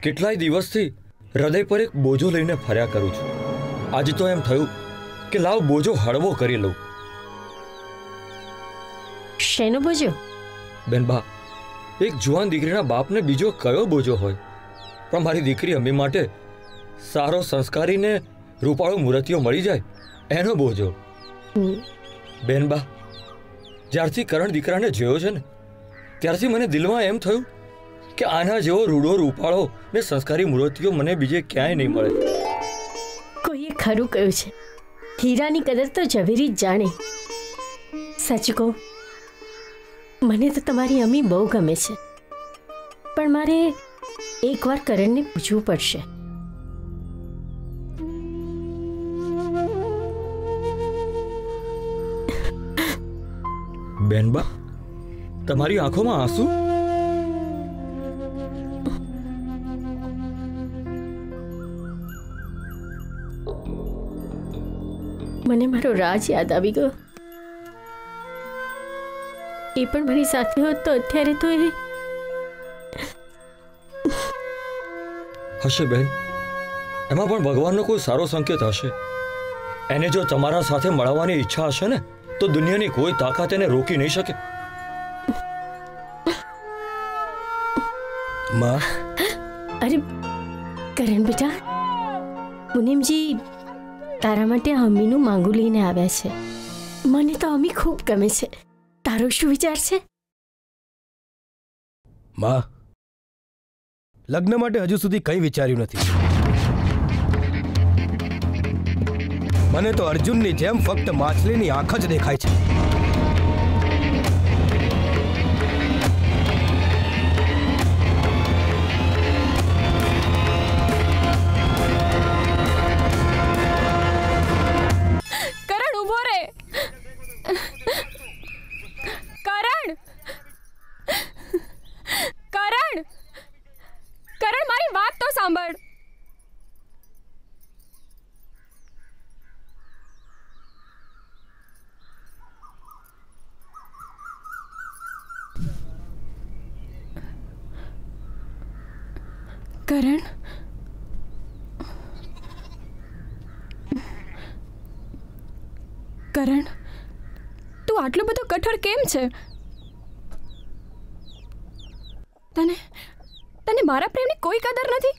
કેટલાય દિવસથી હૃદય પર એક બોજો લઈને ફર્યા કરું છું. આજે તો એમ થયું કે લાવ બોજો હળવો કરી લઉં. શેનો બોજો? બેનબા, એક જુવાન દીકરીના બાપને બીજો કયો બોજો હોય? પણ મારી દીકરી અમી માટે સારો સંસ્કારીને રૂપાળો મૂર્તિઓ મળી જાય એનો બોજો. બેનબા, જ્યારથી કરણ દીકરાને જોયો છે ને ત્યારથી મને દિલમાં એમ થયું કે આના જેવો રૂડો રૂપાળો ને સંસ્કારી મૂર્તિઓ મને બીજે ક્યાંય નહીં મળે. કોઈએ ખરું કહ્યું છે, હીરાની કદર તો ઝવેરી જ જાણે. સાચું કહું, મને તો તમારી અમી બહુ ગમે છે, પણ મારે એકવાર કરણને પૂછવું પડશે. બેનબા, તમારી આંખોમાં આંસુ? મને મારો રાજ યાદ આવી ગયો. એ પણ મારી સાથે હોત તો અત્યારે તો એ હશે બેન. એમાં પણ ભગવાનનો કોઈ સારો સંકેત હશે. એને જો તમારા સાથે મળવાની ઈચ્છા હશે ને તો દુનિયાની કોઈ તાકાત એને રોકી નહીં શકે. માં. અરે કરણ બેટા, મુનિમજી તારા માટે અમીનું માંગુ લઈને આવ્યા છે. મને તો અમી ખૂબ ગમે છે. તારો શું વિચાર છે? માં, લગ્ન માટે હજુ સુધી કંઈ વિચાર્યું નથી. મને તો અર્જુનની જેમ ફક્ત માછલીની આંખ જ દેખાય છે. કરણ ઊભો રે. કરણ, કરણ, કરણ મારી વાત તો સાંભળ. કરણ, કરણ, તું આટલો બધો કઠોર કેમ છે? તને તને મારા પ્રેમની કોઈ કદર નથી?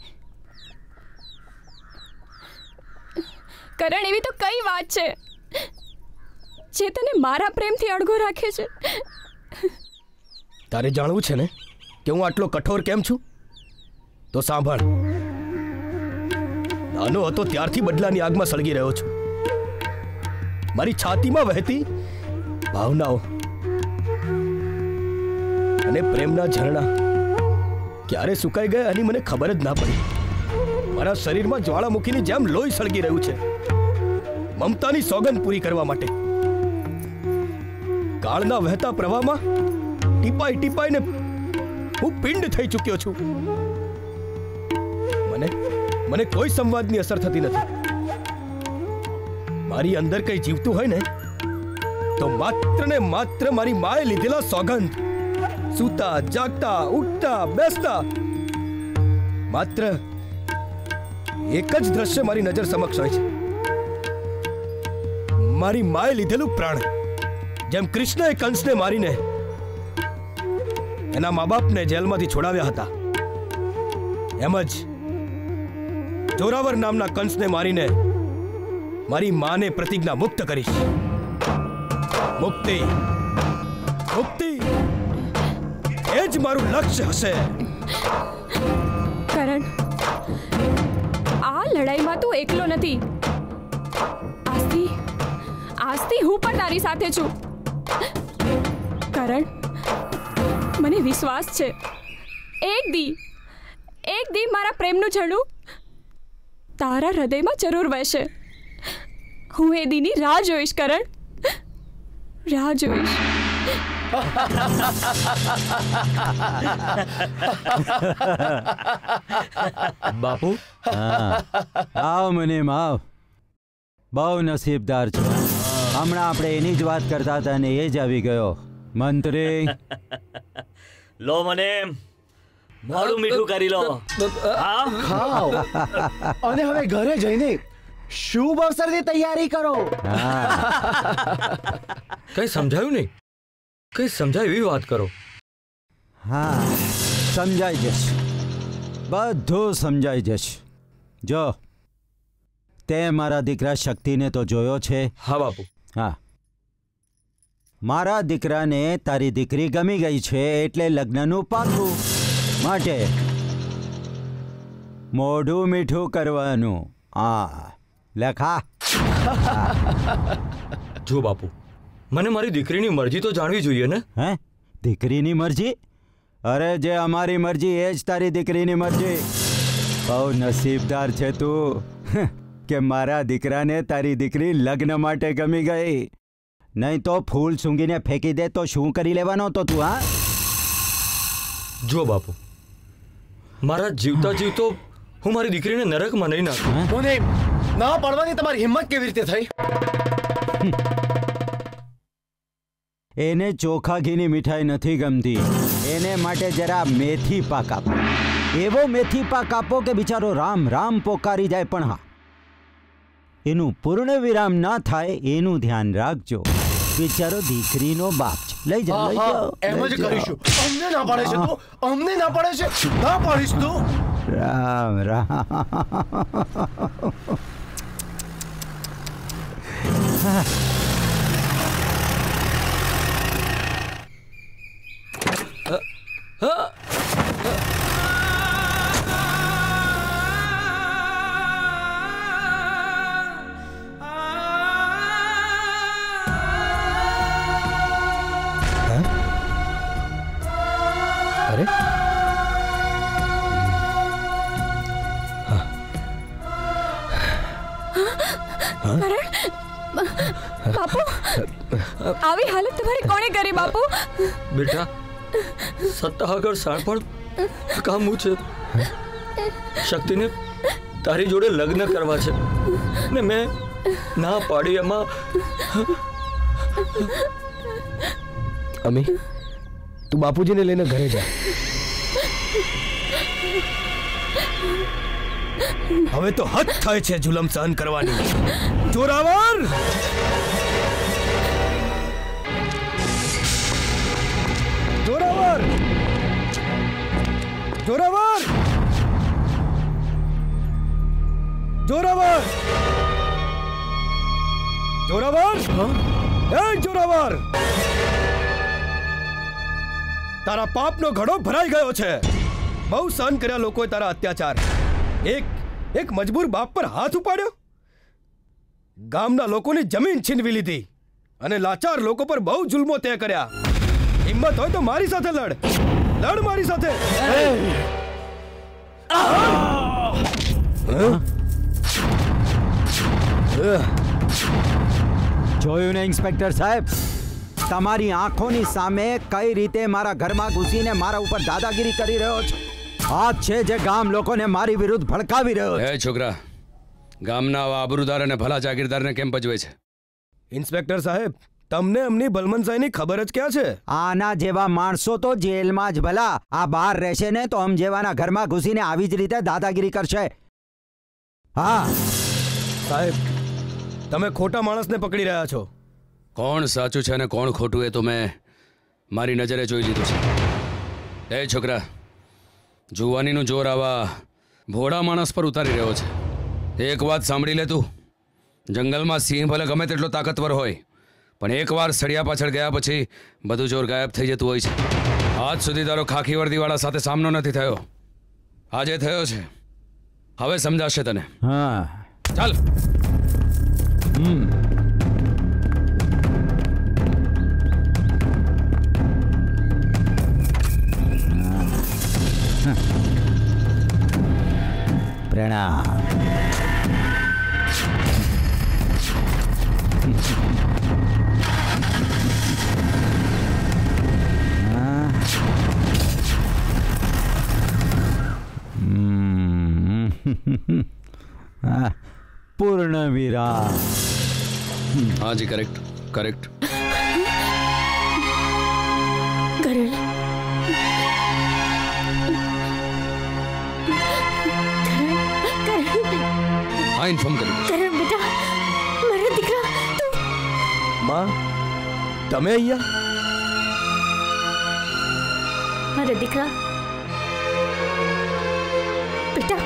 કરણ, એવી તો કઈ વાત છે જે તને મારા પ્રેમથી અડગો રાખે છે? તારે જાણવું છે ને કે હું આટલો કઠોર કેમ છું? તો સાંભળ. નાનો હતો ત્યારથી બદલાની આગમાં સળગી રહ્યો છું. મારી છાતીમાં વહેતી ભાવનાઓ અને પ્રેમના ઝરણા ક્યારે સુકાઈ ગયા એની મને ખબર જ ના પડી. મારા શરીરમાં જ્વાળામુખીની જેમ લોહી સળગી રહ્યું છે, મમતાની સોગંદ પૂરી કરવા માટે. કાળના વહેતા પ્રવાહમાં ટીપાઈ ટીપાઈને હું પિંડ થઈ ચૂક્યો છું. મને કોઈ સંવાદની અસર થતી નથી. મારી અંદર કંઈ જીવતું હોય ને તો માત્ર ને માત્ર મારી માએ લીધેલા સોગંદ. સૂતા, જાગતા, ઉઠતા, બેસતા માત્ર એક જ દ્રશ્ય મારી નજર સમક્ષ હોય છે. મારી માએ લીધેલું પ્રાણ. જેમ કૃષ્ણએ કંસને મારીને એના મા બાપને જેલમાંથી છોડાવ્યા હતા, એમ જ જોરાવર નામના કંસને મારીને મારી માને પ્રતિજ્ઞા મુક્ત કરીશ. મુક્તિ મુક્તિ એ જ મારું લક્ષ્ય હશે. કરણ, આ લડાઈમાં તું એકલો નથી. આજથી હું પણ તારી સાથે છું. કરણ, મને વિશ્વાસ છે એક દી મારા પ્રેમનું ઝરણું તારા હૃદયમાં જરૂર વહેશે. હું એ દીની રાહ જોઈશ કરણ, રાહ જોઈશ. બાપુ આવ મુનિમ આવ. બહુ નસીબદાર છે. હમણાં આપણે એની જ વાત કરતા હતા ને એ જ આવી ગયો. મંત્રી લો મને મોડું મીઠું કરી લો. ખાઓ અને હવે ઘરે જઈને શુભ અવસરની તૈયારી કરો. કઈ સમજાયું નહીં? કઈ સમજાય એવી વાત કરો. હા, સમજાઈ જશે, બધું સમજાઈ જશે. જો તે મારા દીકરા શક્તિને તો જોયો છે. હા બાપુ. હા, મારા દીકરાને તારી દીકરી ગમી ગઈ છે એટલે લગ્નનું પાકું. માટે મોઢું મીઠું કરવાનું. હા, લખા. જો બાપુ, મને મારી દીકરીની મરજી તો જાણવી જોઈએ ને. હે, દીકરીની મરજી? અરે જે અમારી મરજી એ જ તારી દીકરીની મરજી. બહુ નસીબદાર છે તું કે મારા દીકરાને તારી દીકરી લગ્ન માટે ગમી ગઈ. નહીં તો ફૂલ સૂંઘીને ફેંકી દે તો શું કરી લેવાનો તો તું? હા, જો બાપુ, મારા જીવતા જીવતો હું મારી દીકરીને નરકમાં નહીં નાખું. મને ના પાડવાની તમારી હિંમત કેવી રીતે થઈ? એને ચોખા ઘીની મીઠાઈ નથી ગમતી. એને માટે જરા મેથી પાક આપો. એવો મેથી પાક આપો કે બિચારો રામ રામ પોકારી જાય. પણ હા, એનું પૂર્ણ વિરામ ના થાય એનું ધ્યાન રાખજો. બિચારો દીકરીનો બાપ છે. લઈ જાઓ, લઈ જાઓ. એમ જ કરીશું. અમને ના પાડે છે તું? અમને ના પાડે છે? ના પાડીશ તું? રામ રામ. અરે બાપુ, આવી હાલત તમારી કોણે કરી બાપુ? બેટા, સત્તા આગળ શાણપણ કામું છે. શક્તિને તારી જોડે લગ્ન કરવા છે ને મેં ના પાડી. એમાં અમી, તું બાપુજીને લઈને ઘરે જા. હવે તો હદ થાય છે જુલમ સહન કરવાની. જોરાવર! જોરાવર! જોરાવર! જોરાવર! જોરાવર! એ જોરાવર! તારા પાપનો ઘડો ભરાઈ ગયો છે. બહુ સહન કર્યા લોકોએ તારા અત્યાચાર. એક મજબૂર બાપ પર હાથ ઉપાડ્યો. ગામના લોકોની જમીન છીનવી લીધી અને લાચાર લોકો પર બહુ જુલ્મો તે કર્યા. હિંમત હોય તો મારી સાથે લડ. લડ મારી સાથે. જોયું ને ઇન્સ્પેક્ટર સાહેબ, તમારી આંખોની સામે કઈ રીતે મારા ઘરમાં ઘૂસીને મારા ઉપર દાદાગીરી કરી રહ્યો છે. આ છે જે ગામ લોકોને મારી વિરુદ્ધ ભડકાવી રહ્યો છે. એ છોકરા, ગામના આબરૂદાર અને ભલા જાગીરદારને કેમ પજવે છે? ઇન્સ્પેક્ટર સાહેબ, તમને અમની બલમનસાઈની ખબર જ ક્યાં છે? આના જેવા માણસો તો જેલમાં જ ભલા. આ બહાર રહેશે ને તો અમ જેવાના ઘરમાં ઘૂસીને આવી જ રીતે દાદાગીરી કરશે. હા સાહેબ, તમે ખોટા માણસને પકડી રહ્યા છો. કોણ સાચું છે અને કોણ ખોટું એ તો મેં મારી નજરે જોઈ લીધું છે. એ છોકરા, જુવાનીનું જોર આવા ભોળા માણસ પર ઉતારી રહ્યો છે. એક વાત સાંભળી લે તું, જંગલમાં સિંહ ભલે ગમે તેટલો તાકતવર હોય પણ એકવાર સળિયા પાછળ ગયા પછી બધું જોર ગાયબ થઈ જતું હોય છે. આજ સુધી તારો ખાખી વર્દીવાળા સાથે સામનો નથી થયો, આજે થયો છે. હવે સમજાશે તને. હા ચાલ. પ્રણામ. પૂર્ણ વિરામ. हाँ जी, करेक्ट करेक्ट. કરણ हाँ इन्फॉर्म करें. કરણ બેટા, મારા દીકરા તું. માં, તમે અહીંયા? મારા દીકરા બેટા,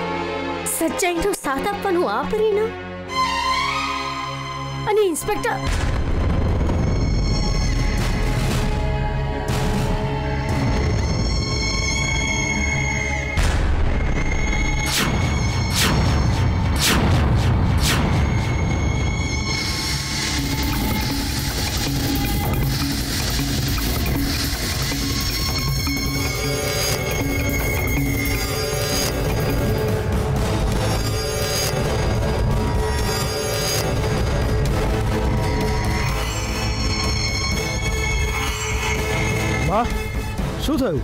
સચ્ચાઈનો સાથ આપવાનું આ પરિણામ. અને ઇન્સ્પેક્ટર શું થયું?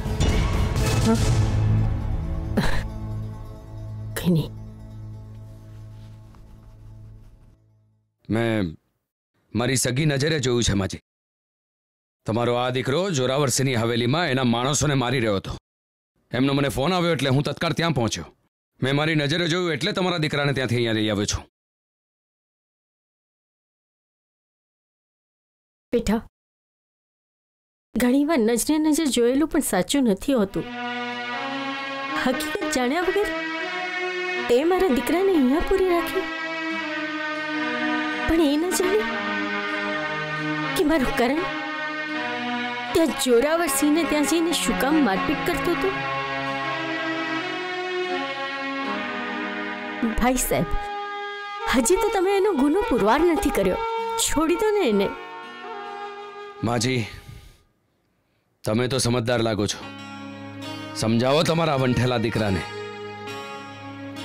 કઈ નહીં. મેં મારી સગી નજરે જોયું છે માજી. તમારો આ દીકરો જોરાવરસિંહની હવેલીમાં એના માણસોને મારી રહ્યો હતો. એમનો મને ફોન આવ્યો એટલે હું તત્કાળ ત્યાં પહોંચ્યો. મેં મારી નજરે જોયું એટલે તમારા દીકરાને ત્યાંથી અહીંયા લઈ આવ્યો છું. બેટા, ઘણીવાર નજરે નજર જોયેલું પણ સાચું નથી હોતું. હકીકત જાણ્યા વગર તે મારા દીકરાને અહીંયા પૂરી રાખી, પણ એ ન જાણે કે મારું કરણ ત્યાં જોરાવરસિંહને ત્યાં જઈને શું કામ મારપીટ કરતો હતો. ભાઈ સાહેબ, હજી તો તમે એનો ગુનો પુરવાર નથી કર્યો. છોડી દો ને એને. માજી, તમે તો સમજદાર લાગો છો. સમજાવો તમારા વંઠેલા દીકરાને.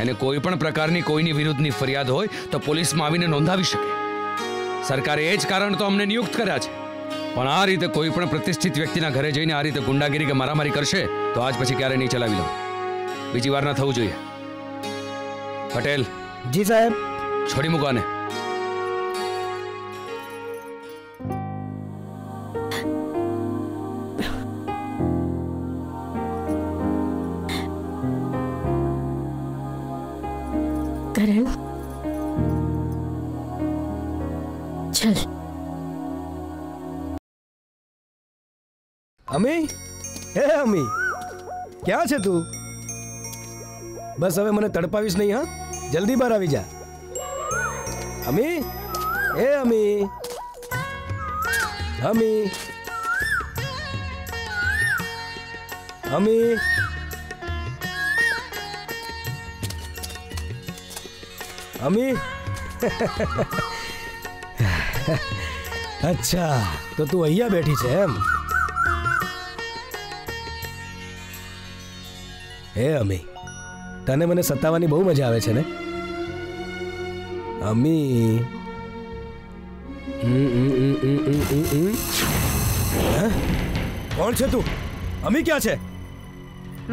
એને કોઈ પણ પ્રકારની કોઈની વિરુદ્ધની ફરિયાદ હોય તો પોલીસમાં આવીને નોંધાવી શકે. સરકારે એ જ કારણ તો અમને નિયુક્ત કર્યા છે. પણ આ રીતે કોઈ પણ પ્રતિષ્ઠિત વ્યક્તિના ઘરે જઈને આ રીતે ગુંડાગીરી કે મારામારી કરશે તો આજ પછી ક્યારે નહીં ચલાવી લઉં. બીજી વાર ના થવું જોઈએ. પટેલ. જી સાહેબ. છોડી મૂકવાને. કરણ, ચલ. અમી, હે અમી, ક્યાં છે તું? બસ હવે મને તડપાવીશ નહીં, હા? જલ્દી બહાર આવી જા. અમી, હે અમી, અમી, અમી. અમી. અચ્છા, તો તું અહીંયા બેઠી છે એમ? હે અમી, તને મને સતાવવાની બહુ મજા આવે છે ને? અમી. કોણ છે તું? અમી ક્યાં છે?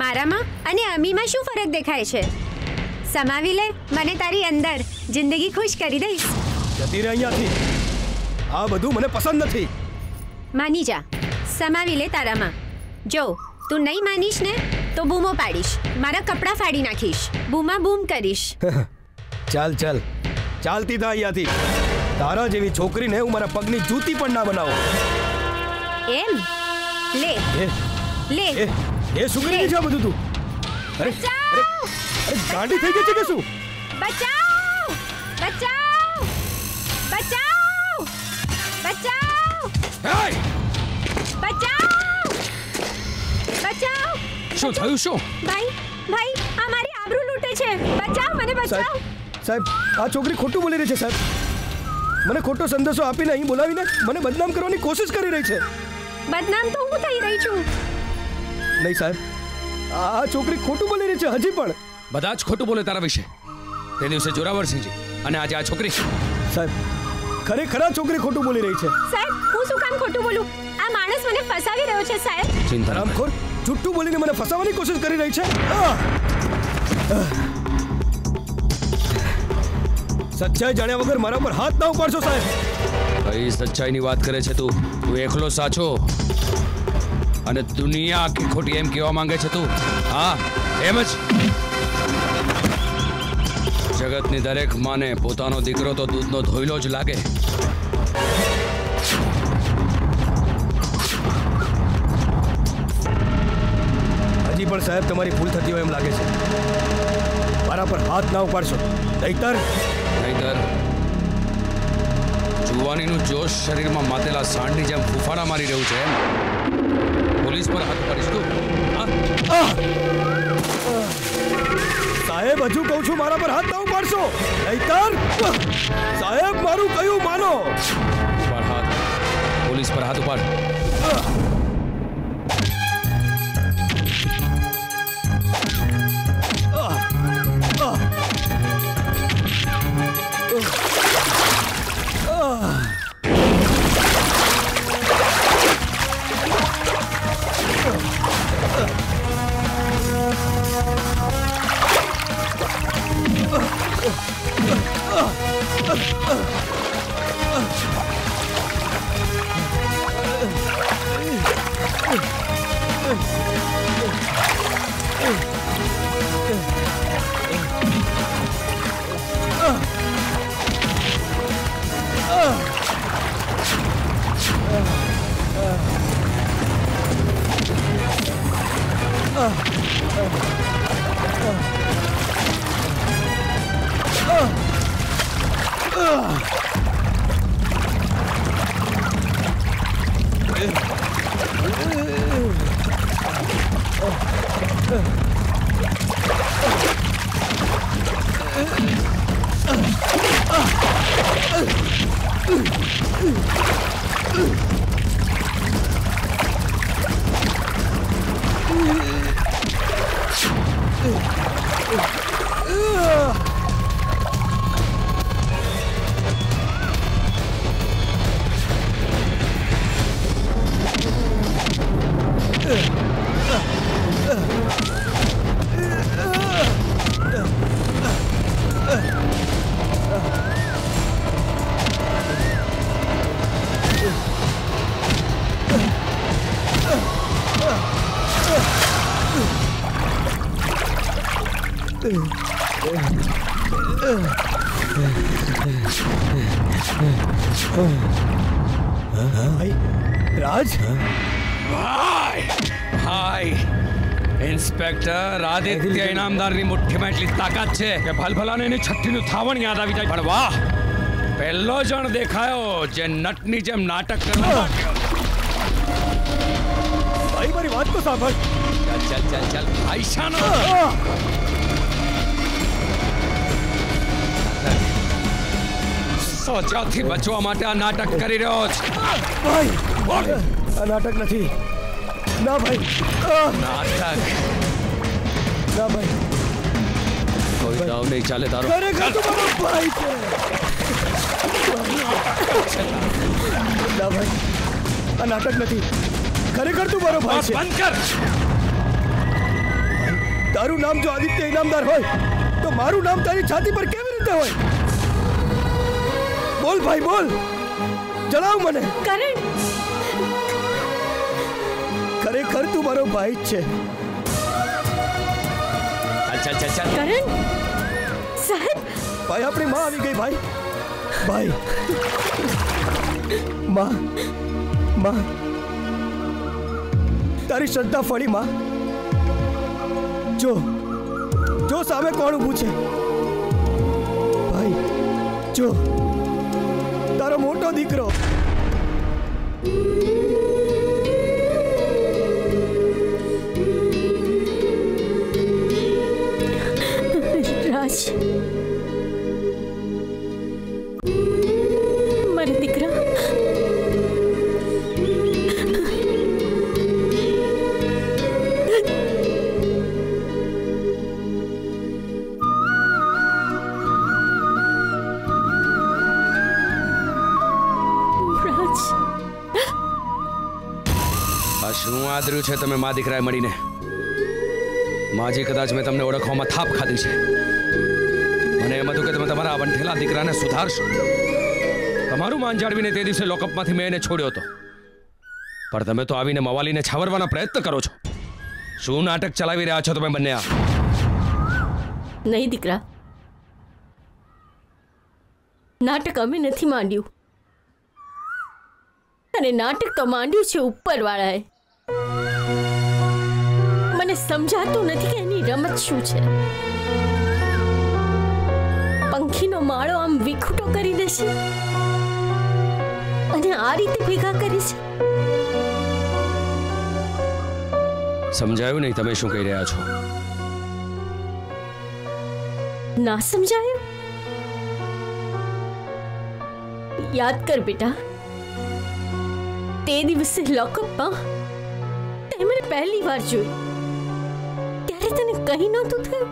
મારામાં અને અમીમાં શું ફરક દેખાય છે? સમાવી લે મને તારી અંદર, જિંદગી ખુશ કરી દઈશ. જતી રહે અહીંયાથી. આ બધું મને પસંદ નથી. માની જા, સમાવી લે તારામાં. જો તું નહીં માનીશ ને તો બૂમો પાડીશ, મારા કપડાં ફાડી નાખીશ, બૂમા બૂમ કરીશ. ચાલ ચાલ, ચાલતી થા અહીંયાથી. તારા જેવી છોકરીને હું મારા પગની જૂતી પણ ના બનાવું. એમ લે લે એ શું કરી છે બધું તું? અરે અરે અરે, ગાંડી થઈ ગઈ છે કે શું? બચાવ બચાવ બચાવ બચાવ. બચાવ! બચાવ! શું થયું શું? ભાઈ ભાઈ આ મારી આબરૂ લૂંટે છે. બચાવ મને બચાવ. સાહેબ આ છોકરી ખોટું બોલી રહી છે સાહેબ. મને ખોટો સંદેશો આપીને અહીં બોલાવીને મને બદનામ કરવાની કોશિશ કરી રહી છે. બદનામ તો હું થઈ રહી છું. નહીં સાહેબ આ છોકરી ખોટું બોલી રહી છે હજી પણ. બધા જ ખોટું બોલે તારા વિશે. તે દિવસે જોરાવરસિંહજી અને આજે આ છોકરી. સાહેબ ખરેખર આ છોકરી ખોટું બોલી રહી છે. સાહેબ હું શું કામ ખોટું બોલું? આ માણસ મને ફસાવી રહ્યો છે સાહેબ. હરામખોર જુઠ્ઠું બોલીને મને ફસાવવાની કોશિશ કરી રહી છે. સચ્ચાઈ જાણ્યા વગર મારા પર હાથ ના ઉપાડશો સાહેબ. કઈ સચ્ચાઈની વાત કરે છે તું? તું એકલો સાચો અને દુનિયા આખી ખોટી એમ કહેવા માંગે છે તું? હા એમ જ. જગતની દરેક માને પોતાનો દીકરો તો દૂધનો ધોઈલો જ લાગે. હજી પણ સાહેબ તમારી ભૂલ થતી હોય એમ લાગે છે. મારા પર હાથ ના ઉપાડશો નહીતર જુવાનીનું જોશ શરીરમાં માતેલા સાંડની જેમ ફૂફાડા મારી રહ્યું છે એમ. પોલીસ પર હાથ ઉપાડીશ તું? સાહેબ હજુ કહું છું મારા પર હાથ ના ઉપાડશો નહીતર સાહેબ મારું કયું માનો. ઉપાડ હાથ. પોલીસ પર હાથ ઉપાડ. રાજ ભાઈ ઇન્સ્પેક્ટર આદિત્ય ઇનામદારની મુઠ્ઠીમાં એટલી તાકાત છે કે ભલભલાને એની છઠ્ઠીનું થાવણ યાદ આવી જાય. પણ વાહ, પહેલો જણ દેખાયો જે નટની જેમ નાટક કરવા. ભાઈ મારી વાત તો સાંભળ. ચાલ ચાલ ચાલ ચાલ આઈશાનો સજાથી બચવા માટે આ નાટક કરી રહ્યો છે. ભાઈ આ નાટક નથી. ના ભાઈ નાટક ના ભાઈ. કોઈ દાવ નહીં ચાલે તારો. ખરેખર તું મારો ભાઈ છે. ના ભાઈ આ નાટક નથી. ખરેખર તું મારો ભાઈ છે. બંધ કર. તારું નામ જો આદિત્ય ઇનામદાર હોય તો મારું નામ તારી છાતી પર કેવી રીતે હોય? બોલ ભાઈ બોલ, જણાવ મને. કરણ, ખરેખર તું મારો ભાઈ જ છે. ચાલ ચાલ ચાલ. કરણ સાહેબ, ભાઈ આપણી માં આવી ગઈ. ભાઈ ભાઈ માં તારી શ્રદ્ધા ફળી. માં જો સામે કોણ ઊભું છે. ભાઈ જો તારો મોટો દીકરો રાજ, મારા દીકરા, શું આદર્યું છે તમે મા દીકરાએ મળીને? માજી કદાચ મેં તમને ઓળખવામાં થાપ ખાધી છે. મને એમ હતું કે તમે તમારા વંઠેલા દીકરાને સુધારશો. તમારું માન જાળવીને તે દિવસે લોકઅપમાંથી મેં એને છોડ્યો હતો, પણ તમે તો આવીને મવાલીને છાવરવાના પ્રયત્ન કરો છો. શું નાટક ચલાવી રહ્યા છો તમે બંને? આ નહીં દીકરા, નાટક અમે નથી માંડ્યું, અને નાટક તો માંડ્યું છે ઉપરવાળાએ. મને સમજાતું નથી કે એની રમત શું છે. પંખીનો માળો આમ વિખૂટો કરી દેશે અને આ રીતે ભેગા કરી છે. સમજાયું નહીં તમે શું કહી રહ્યા છો? ના સમજાયું? યાદ કર બેટા, તે દિવસે લોકઅપમાં તે મને પહેલી વાર જોઈ, ત્યારે તને કહી નહોતું થયું?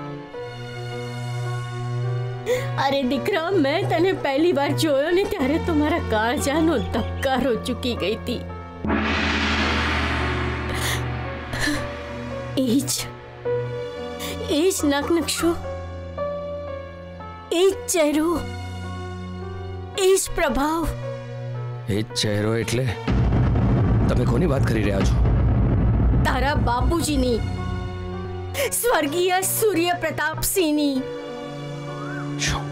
અરે દીકરા, મેં તને પહેલી વાર જોયો ને ત્યારે તો મારા કાળજાનો ધબકારો ચૂકી ગઈ હતી. એ જ નકનકશો, એ જ ચહેરો, એ જ પ્રભાવ. એ જ ચહેરો એટલે તમે કોની વાત કરી રહ્યા છો? તારા બાપુજીની, સ્વર્ગીય સૂર્ય પ્રતાપસિંહની. શું?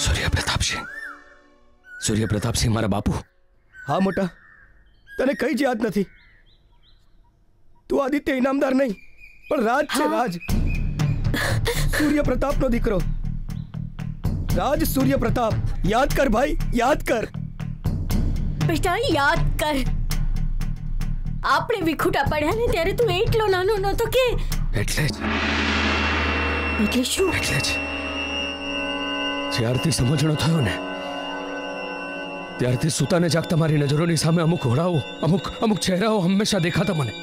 સૂર્ય પ્રતાપસિંહ? સૂર્ય પ્રતાપસિંહ મારા બાપુ? હા મોટા, તને કઈ જ યાદ નથી? તું આદિત્ય ઇનામદાર નહીં, પણ રાજ છે. રાજ, સૂર્ય પ્રતાપનો દીકરો રાજ, સૂર્ય પ્રતાપ. યાદ કર ભાઈ, યાદ કર બેટા, યાદ કર. આપણે વિખૂટા પડ્યા ને ત્યારે તું એટલો નાનો નહોતો કે. એટલે જ. એટલે શું? એટલે જ જ્યારથી સમજણો થયો ને ત્યારથી સુતાને જાગતા મારી નજરોની સામે અમુક ઘોડાઓ, અમુક ચહેરાઓ હંમેશા દેખાતા મને.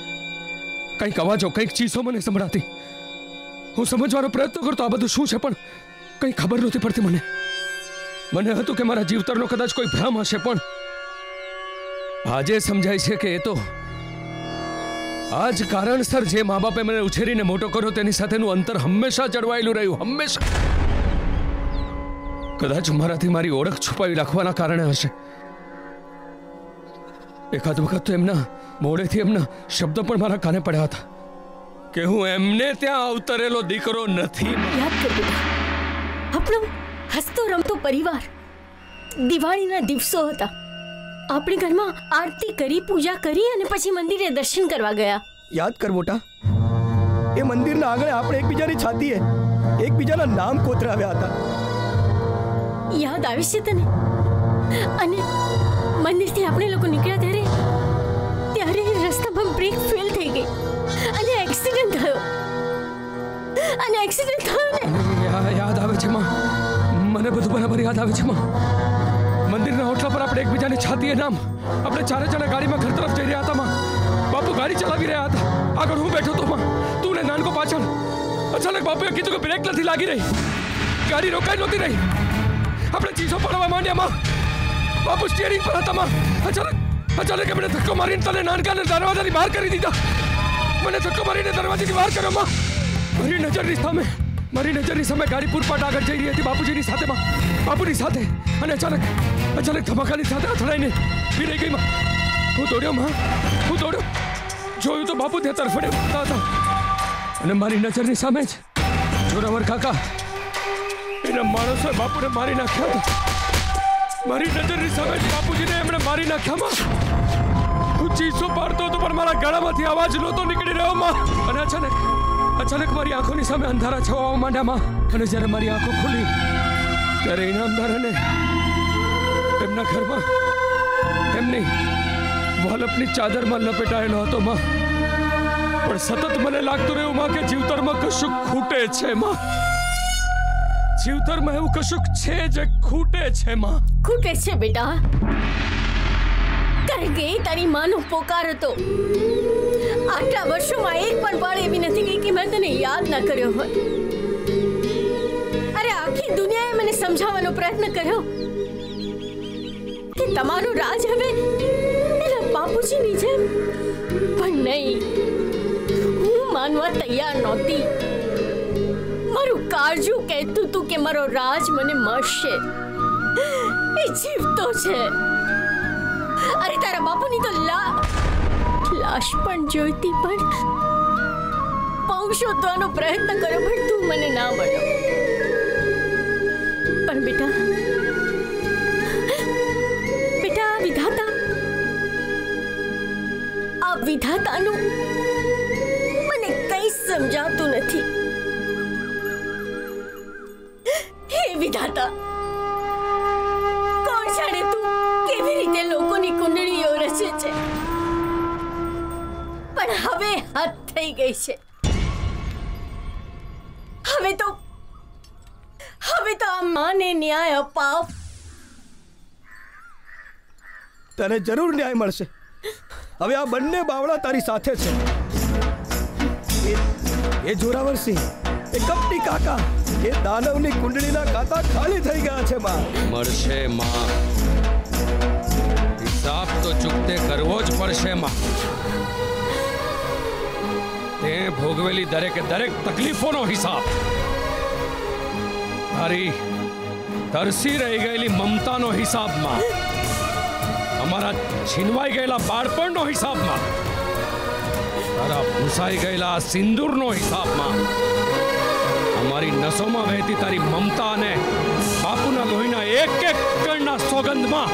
કંઈક અવાજો, કંઈક ચીસો મને સંભળાતી. હું સમજવાનો પ્રયત્ન કરતો આ બધું શું છે, પણ કંઈ ખબર નહોતી પડતી મને. મને હતું કે મારા જીવતરનો કદાચ કોઈ ભ્રમ હશે, પણ આજે સમજાય છે કે એ તો આ જ કારણસર જે મા બાપે મને ઉછેરીને મોટો કર્યો તેની સાથેનું અંતર હંમેશા જળવાયેલું રહ્યું. હંમેશા. કદાચ મારાથી મારી ઓળખ છુપાવી રાખવાના કારણે હશે. એકાદ વખત તો એમના મોડેથી એમના શબ્દો પણ મારા કાને પડ્યા હતા કે હું એમને ત્યાં અવતરેલો દીકરો નથી. યાદ કર બેટા, આપણો હસતો રમતો પરિવાર. દિવાળીના દિવસો હતા. આપણે ઘરમાં આરતી કરી, પૂજા કરી અને પછી મંદિરે દર્શન કરવા ગયા. યાદ કર મોટા, એ મંદિરના આંગણે આપણે એકબીજાની છાતીએ એકબીજાના નામ કોતરાવ્યા હતા. યાદ આવે છે તને? અને મંદિરથી આપણે લોકો નીકળ્યા ત્યારે રસ્તામાં બ્રેક ફેલ થઈ ગઈ અને એક્સિડન્ટ થયો. અને એક્સિડન્ટ થયો ને યાદ આવે છે માં, મને બધું બરાબર યાદ આવે છે માં. મંદિરના હોટલા પર આપણે એકબીજાની છાતીએ નામ. આપણે ચારે જણા ગાડીમાં ઘર તરફ જઈ રહ્યા હતા માં. બાપુ ગાડી ચલાવી રહ્યા હતા, આગળ હું બેઠો હતો માં, તું ને નાનકો પાછળ. અચાનક બાપુએ કીધું કે બ્રેક નથી લાગી રહી, ગાડી રોકાઈ નહોતી રહી. આપણે ચીસો પાડવા માંડ્યા માં. બાપુ સ્ટીયરિંગ પર હતા માં. અચાનક એમણે ધક્કો મારીને તને નાનકાને દરવાજાની બહાર કરી દીધા. મને ધક્કો મારીને દરવાજાની બહાર કર્યો માં. મારી નજરની સામે ગાડી પૂરપાટ આગળ જઈ રહી હતી બાપુજીની સાથે માં, બાપુની સાથે. અને અચાનક ધમાકાની સાથે અથડાઈને ઊભી રહી ગઈ માં. હું દોડ્યો માં, હું દોડ્યો. જોયું તો બાપુ ત્યાં તરફડે ઉઠતા હતા અને મારી નજરની સામે જ જોરાવર કાકા એના માણસોએ બાપુને મારી નાખ્યા હતા. મારી નજરની સામે જ બાપુજીને એમણે મારી નાખ્યા માં. હું ચીસો પાડતો હતો પણ મારા ગળામાંથી અવાજ નહોતો નીકળી રહ્યો માં. અને અચાનક મારી આંખોની સામે અંધારા છવાવા માંડ્યા માં. અને જ્યારે મારી આંખો ખુલી ત્યારે ઇનામદાર અને એમના ઘરમાં એમની વોલપની ચાદરમાં લપેટાયેલો હતો માં, પણ સતત મને લાગતું રહ્યું માં કે જીવતરમાં કશુંક ખૂટે છે માં. જીવતરમાં એવું કશુંક છે જે ખૂટે છે માં. ખૂટે છે બેટા, કારણ કે એ તારી માનો પોકાર હતો. આટલા વર્ષોમાં એક પણ પળ એવી નથી ગઈ કે મેં તને યાદ ના કર્યો હોય. અરે આખી દુનિયાએ મને સમજાવવાનો પ્રયત્ન કર્યો કે તમારું રાજ હવે એના બાપુજીની જેમ, પણ નહીં, હું માનવા તૈયાર નહોતી. મારું કાળજું કહેતું હતું કે મારો રાજ મને મળશે. એ જીવતો છે. અરે તારા બાપુની તો લાશ પણ જોઈતી, પણ પગ શોધવાનો પ્રયત્ન કર્યો, પણ તું મને ના મળ્યો. પણ બેટા આ વિધાતાનું મને કંઈ સમજાતું નથી. હે વિધાતા, કોણ જાણે તું કેવી રીતે લોકોની કુંડળીઓ રચે છે, પણ હવે હાથ થઈ ગઈ છે. હવે તો આ માને ન્યાય અપાવ. તને જરૂર ન્યાય મળશે. હવે આ બંને બાવળા તારી સાથે છે. એ જોરાવરસિંહ, એ કપટી કાકા, એ દાનવની કુંડળીના ખાતા ખાલી થઈ ગયા છે માં. મળશે માં, હિસાબ તો ચૂકતે કરવો જ પડશે માં. તે ભોગવેલી દરેકે દરેક તકલીફોનો હિસાબ, તારી તરસી રહી ગયેલી મમતાનો હિસાબમાં, અમારા છીનવાઈ ગયેલા બાળપણનો હિસાબમાં, તારા ભૂસાઈ ગયેલા સિંદૂરનો હિસાબમાં, અમારી નસોમાં વહેતી તારી મમતા અને બાપુના લોહીના એક એક કણના સોગંદમાં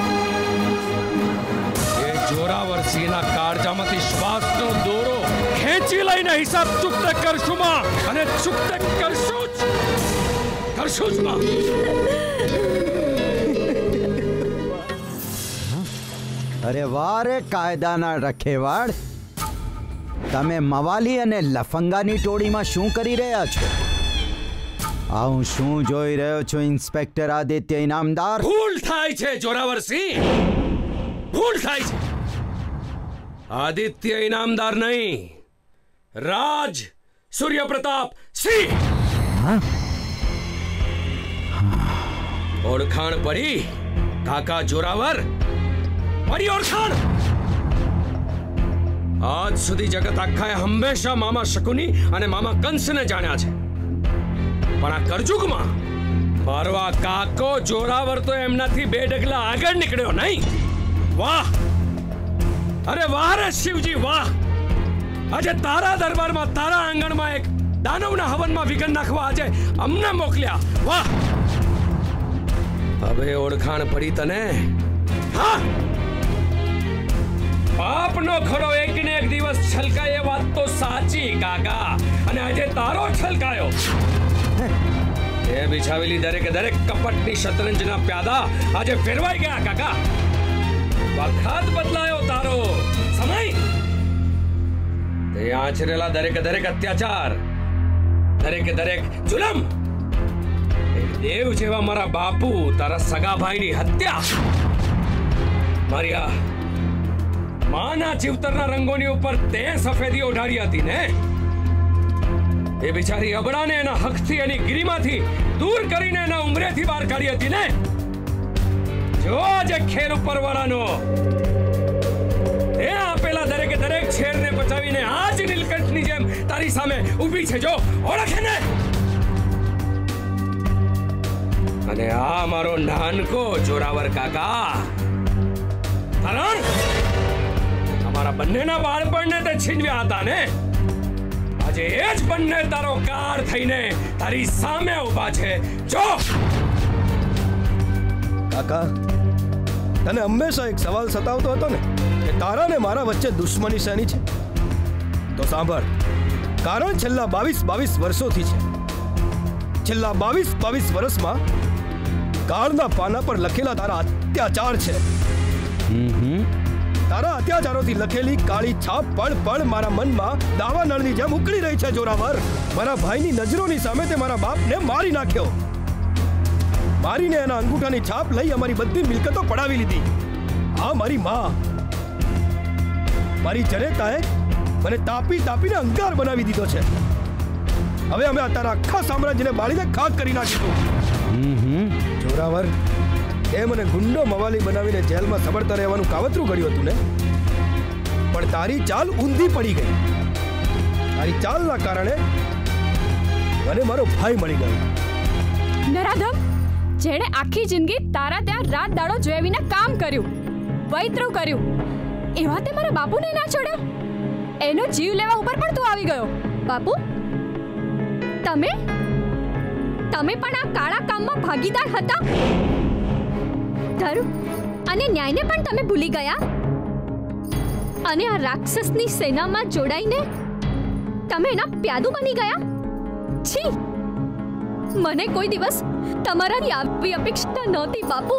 એ જોરાવરસિંહના કાળજામાંથી શ્વાસનો દોરો ખેંચી લઈને હિસાબ ચૂકતે કરશું માં, અને ચૂકતે કરશું જ માં. અરે વાહ રે કાયદાના રખેવાળ, તમે મવાલી અને લફંગાની ટોળીમાં શું કરી રહ્યા છો? આ હું શું જોઈ રહ્યો છું ઇન્સ્પેક્ટર આદિત્ય ઇનામદાર? ભૂલ થાય છે જોરાવરસિંહ, ભૂલ થાય છે. આદિત્ય ઇનામદાર નહીં, રાજ સૂર્યપ્રતાપ સિંહ. ઓળખાણ પડી કાકા જોરાવર? પડી ઓળખાણ? આજ સુધી જગત આખાએ હંમેશા મામા શકુની અને મામા કંસને જાણ્યા છે, પણ આ કરજુગમાં મારો આ કાકો જોરાવર તો એમનાથી બે ડગલા આગળ નીકળ્યો નહીં. વાહ, અરે વાહ રે શિવજી વાહ. આજે તારા દરબારમાં, તારા આંગણમાં એક દાનવના હવનમાં વિઘન નાખવા આજે અમને મોકલ્યા. વાહ. હવે ઓળખાણ પડી તને? હા, પાપનો ખડો એક ને એક દિવસ છલકાય એ વાત તો સાચી કાકા, અને આજે તારો છલકાયો. એ બિછાવેલી દરેકે દરેક કપટની શતરંજના પ્યાદા આજે ફેરવાઈ ગયા કાકા. વખત બદલાયો તારો, સમય. તે આચરેલા દરેકે દરેક અત્યાચાર, દરેકે દરેક જુલમ, દેવ જેવા મારા બાપુ, તારા સગા ભાઈની હત્યા, મારી આ માના જીવતરના રંગોની ઉપર તે સફેદી ઓઢાડી હતી ને, એ બિચારી અબડાને એના હકથી, એની ગિરીમાંથી દૂર કરીને એના ઉંમરેથી બહાર કાઢી હતી ને. જો આજે ખેર ઉપર વાળાનો એ આપેલા દરેકે દરેક છેરને બચાવીને આજ નીલકંઠની જેમ તારી સામે ઊભી છે. જો ઓળખે ને. અને આ મારો નાનકો જોરાવર કાકા, કારણ અમારા બંનેના બાળપણને તે છીનવ્યા હતા ને, આજે એ જ બંને તારો કાર થઈને તારી સામે ઊભા છે. જો કાકા, તને હંમેશા એક સવાલ સતાવતો હતો ને કે તારા ને મારા વચ્ચે દુશ્મની શેની છે? તો સાંભળ, કારણ છેલ્લા 22 વર્ષોથી છે. છેલ્લા 22 વર્ષમાં કાળના પાના પર લખેલા તારા અત્યાચાર છે. તારા અત્યાચારોથી લખેલી કાળી છાપ પળ પળ મારા મનમાં દાવા નળની જેમ ઉકળી રહી છે જોરાવર. મારા ભાઈની નજરોની સામે તે મારા બાપને મારી નાખ્યો. મારીને એના અંગૂઠાની છાપ લઈ અમારી બધી મિલકતો પડાવી લીધી. આ મારી માં, મારી જનેતાએ મને તાપી તાપીને અંગાર બનાવી દીધો છે. હવે અમે આ તારા આખા સામ્રાજ્યને બાળીને ખાક કરી નાખીશું. જોરાવર, એ મને ગુંડો મવાલી બનાવીને જેલમાં સબડતા રહેવાનું કાવતરું ઘડ્યું હતું ને, પણ તારી ચાલ ઊંધી પડી ગઈ. તારી ચાલના કારણે મને મારો ભાઈ મળી ગયો. નરાધમ, જેણે આખી જિંદગી તારા ત્યાં રાત દાડો જોઈને કામ કર્યું, વૈતરું કર્યું, એવા તે મારા બાપુને ના છોડ્યો. એનો જીવ લેવા ઉપર પણ તું આવી ગયો. બાપુ, તમે પણ આ કાળા કામમાં ભાગીદાર હતા. ધર્મ અને ન્યાયને પણ તમે ભૂલી ગયા અને આ રાક્ષસની સેનામાં જોડાઈને તમે એના પ્યાદુ બની ગયા. છી, મને કોઈ દિવસ તમારાથી આવી અપેક્ષા નહોતી બાપુ.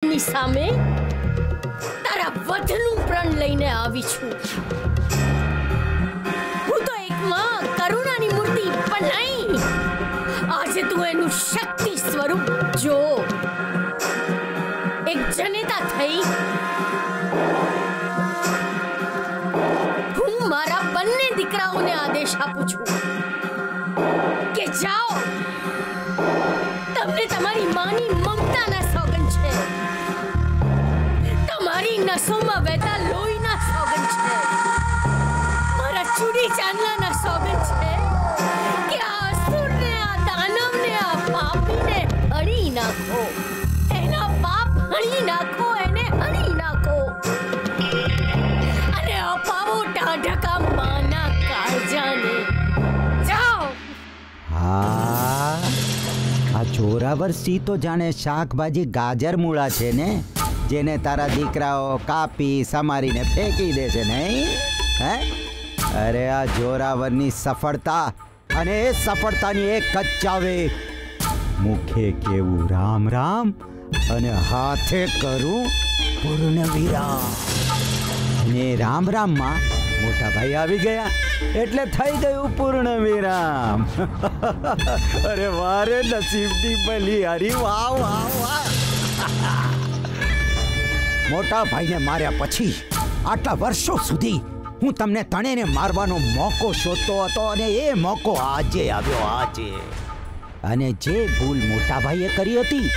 ની સામે તારા વધનું પ્રણ લઈને આવી છું. હું તો એક માં કરુણાની મૂર્તિ પણ નહીં. આજે તું એનું શક્તિ સ્વરૂપ જો. એક જનેતા થઈ હું મારા બંને દીકરાઓને આદેશ આપું છું કે જાઓ, તમને તમારી માની મમતાના સોગંદ છે, તમારી નસોમાં વહેતા લોહીના સોગંદ છે, મારા ચૂડી ચાંદલાના સોગંદ છે કે આ અસુરને, આ દાનવને, આ પાપીને હણી નાખો. એના પાપ હણી નાખો, એને હણી નાખો અને અપાવો ટાઢકા માના કાળજાને. જાઓ. હા, આ જોરાવર સિંહ તો જાણે શાકભાજી ગાજર મૂળા છે ને, જેને તારા દીકરાઓ કાપી સમારીને ફેંકી દે છે નહીં? હે? અરે આ જોરાવરની સફળતા અને એ સફળતાની એક જ ચાવે. મુખે કેવું રામ રામ અને હાથે કરું પૂર્ણ વિરામ. ને રામ રામમાં મોટા ભાઈ આવી ગયા એટલે થઈ ગયું પૂર્ણ વિરામ. અરે વારે નસીબની બલિહારી, વાહ વાહ વાહ. મોટા ભાઈને માર્યા પછી આટલા વર્ષો સુધી હું તમને ત્રણેયને મારવાનો મોકો શોધતો હતો અને એ મોકો આજે આવ્યો. આજે. અને જે ભૂલ મોટા ભાઈએ કરી હતી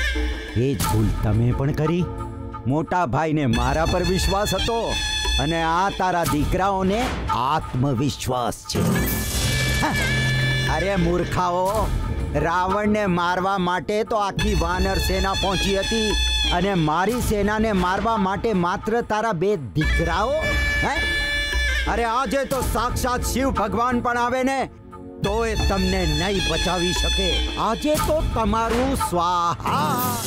એ જ ભૂલ તમે પણ કરી. મોટા ભાઈને મારા પર વિશ્વાસ હતો અને આ તારા દીકરાઓને આત્મવિશ્વાસ છે. અરે મૂર્ખાઓ, રાવણને મારવા માટે તો આખી વાનર સેના પહોંચી હતી, અને મારી સેનાને મારવા માટે માત્ર તારા 2 દીકરાઓ? હે? અરે આજે તો સાક્ષાત શિવ ભગવાન પણ આવે ને તો એ તમને નહીં બચાવી શકે. આજે તો તમારું સ્વાહા.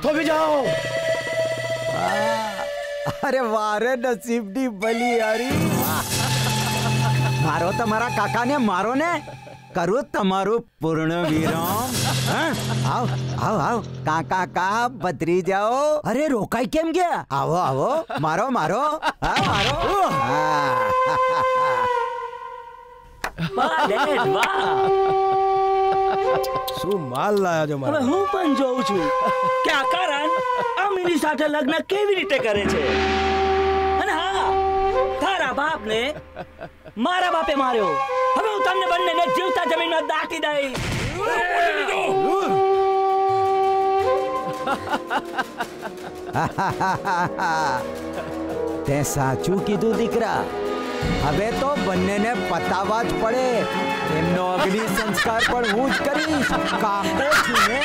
થોભી જાઓ. અરે વારે નસીબની ભલી હારી. મારો તમારા કાકાને મારો ને કરું તમારું પૂર્ણ વિરામ. આવ આવ આવ કાકા કા બદરી જાઓ. અરે રોકાઈ કેમ ગયા? આવો આવો મારો મારો. હા મારો. શું માલ લાયા છો મારા? હું પણ જોઉં છું કે આ કરણ અમીની સાથે લગ્ન કેવી રીતે કરે છે. અને હા, તારા બાપને મારા બાપે માર્યો. હવે હું તમને બંનેને જીવતા જમીનમાં દાટી દઈશ. તે સાચું કીધું દીકરા. હવે તો બંનેને પતાવવા જ પડે. એમનો અગ્નિ સંસ્કાર પણ હું જ કરીશ. કાકો છું ને.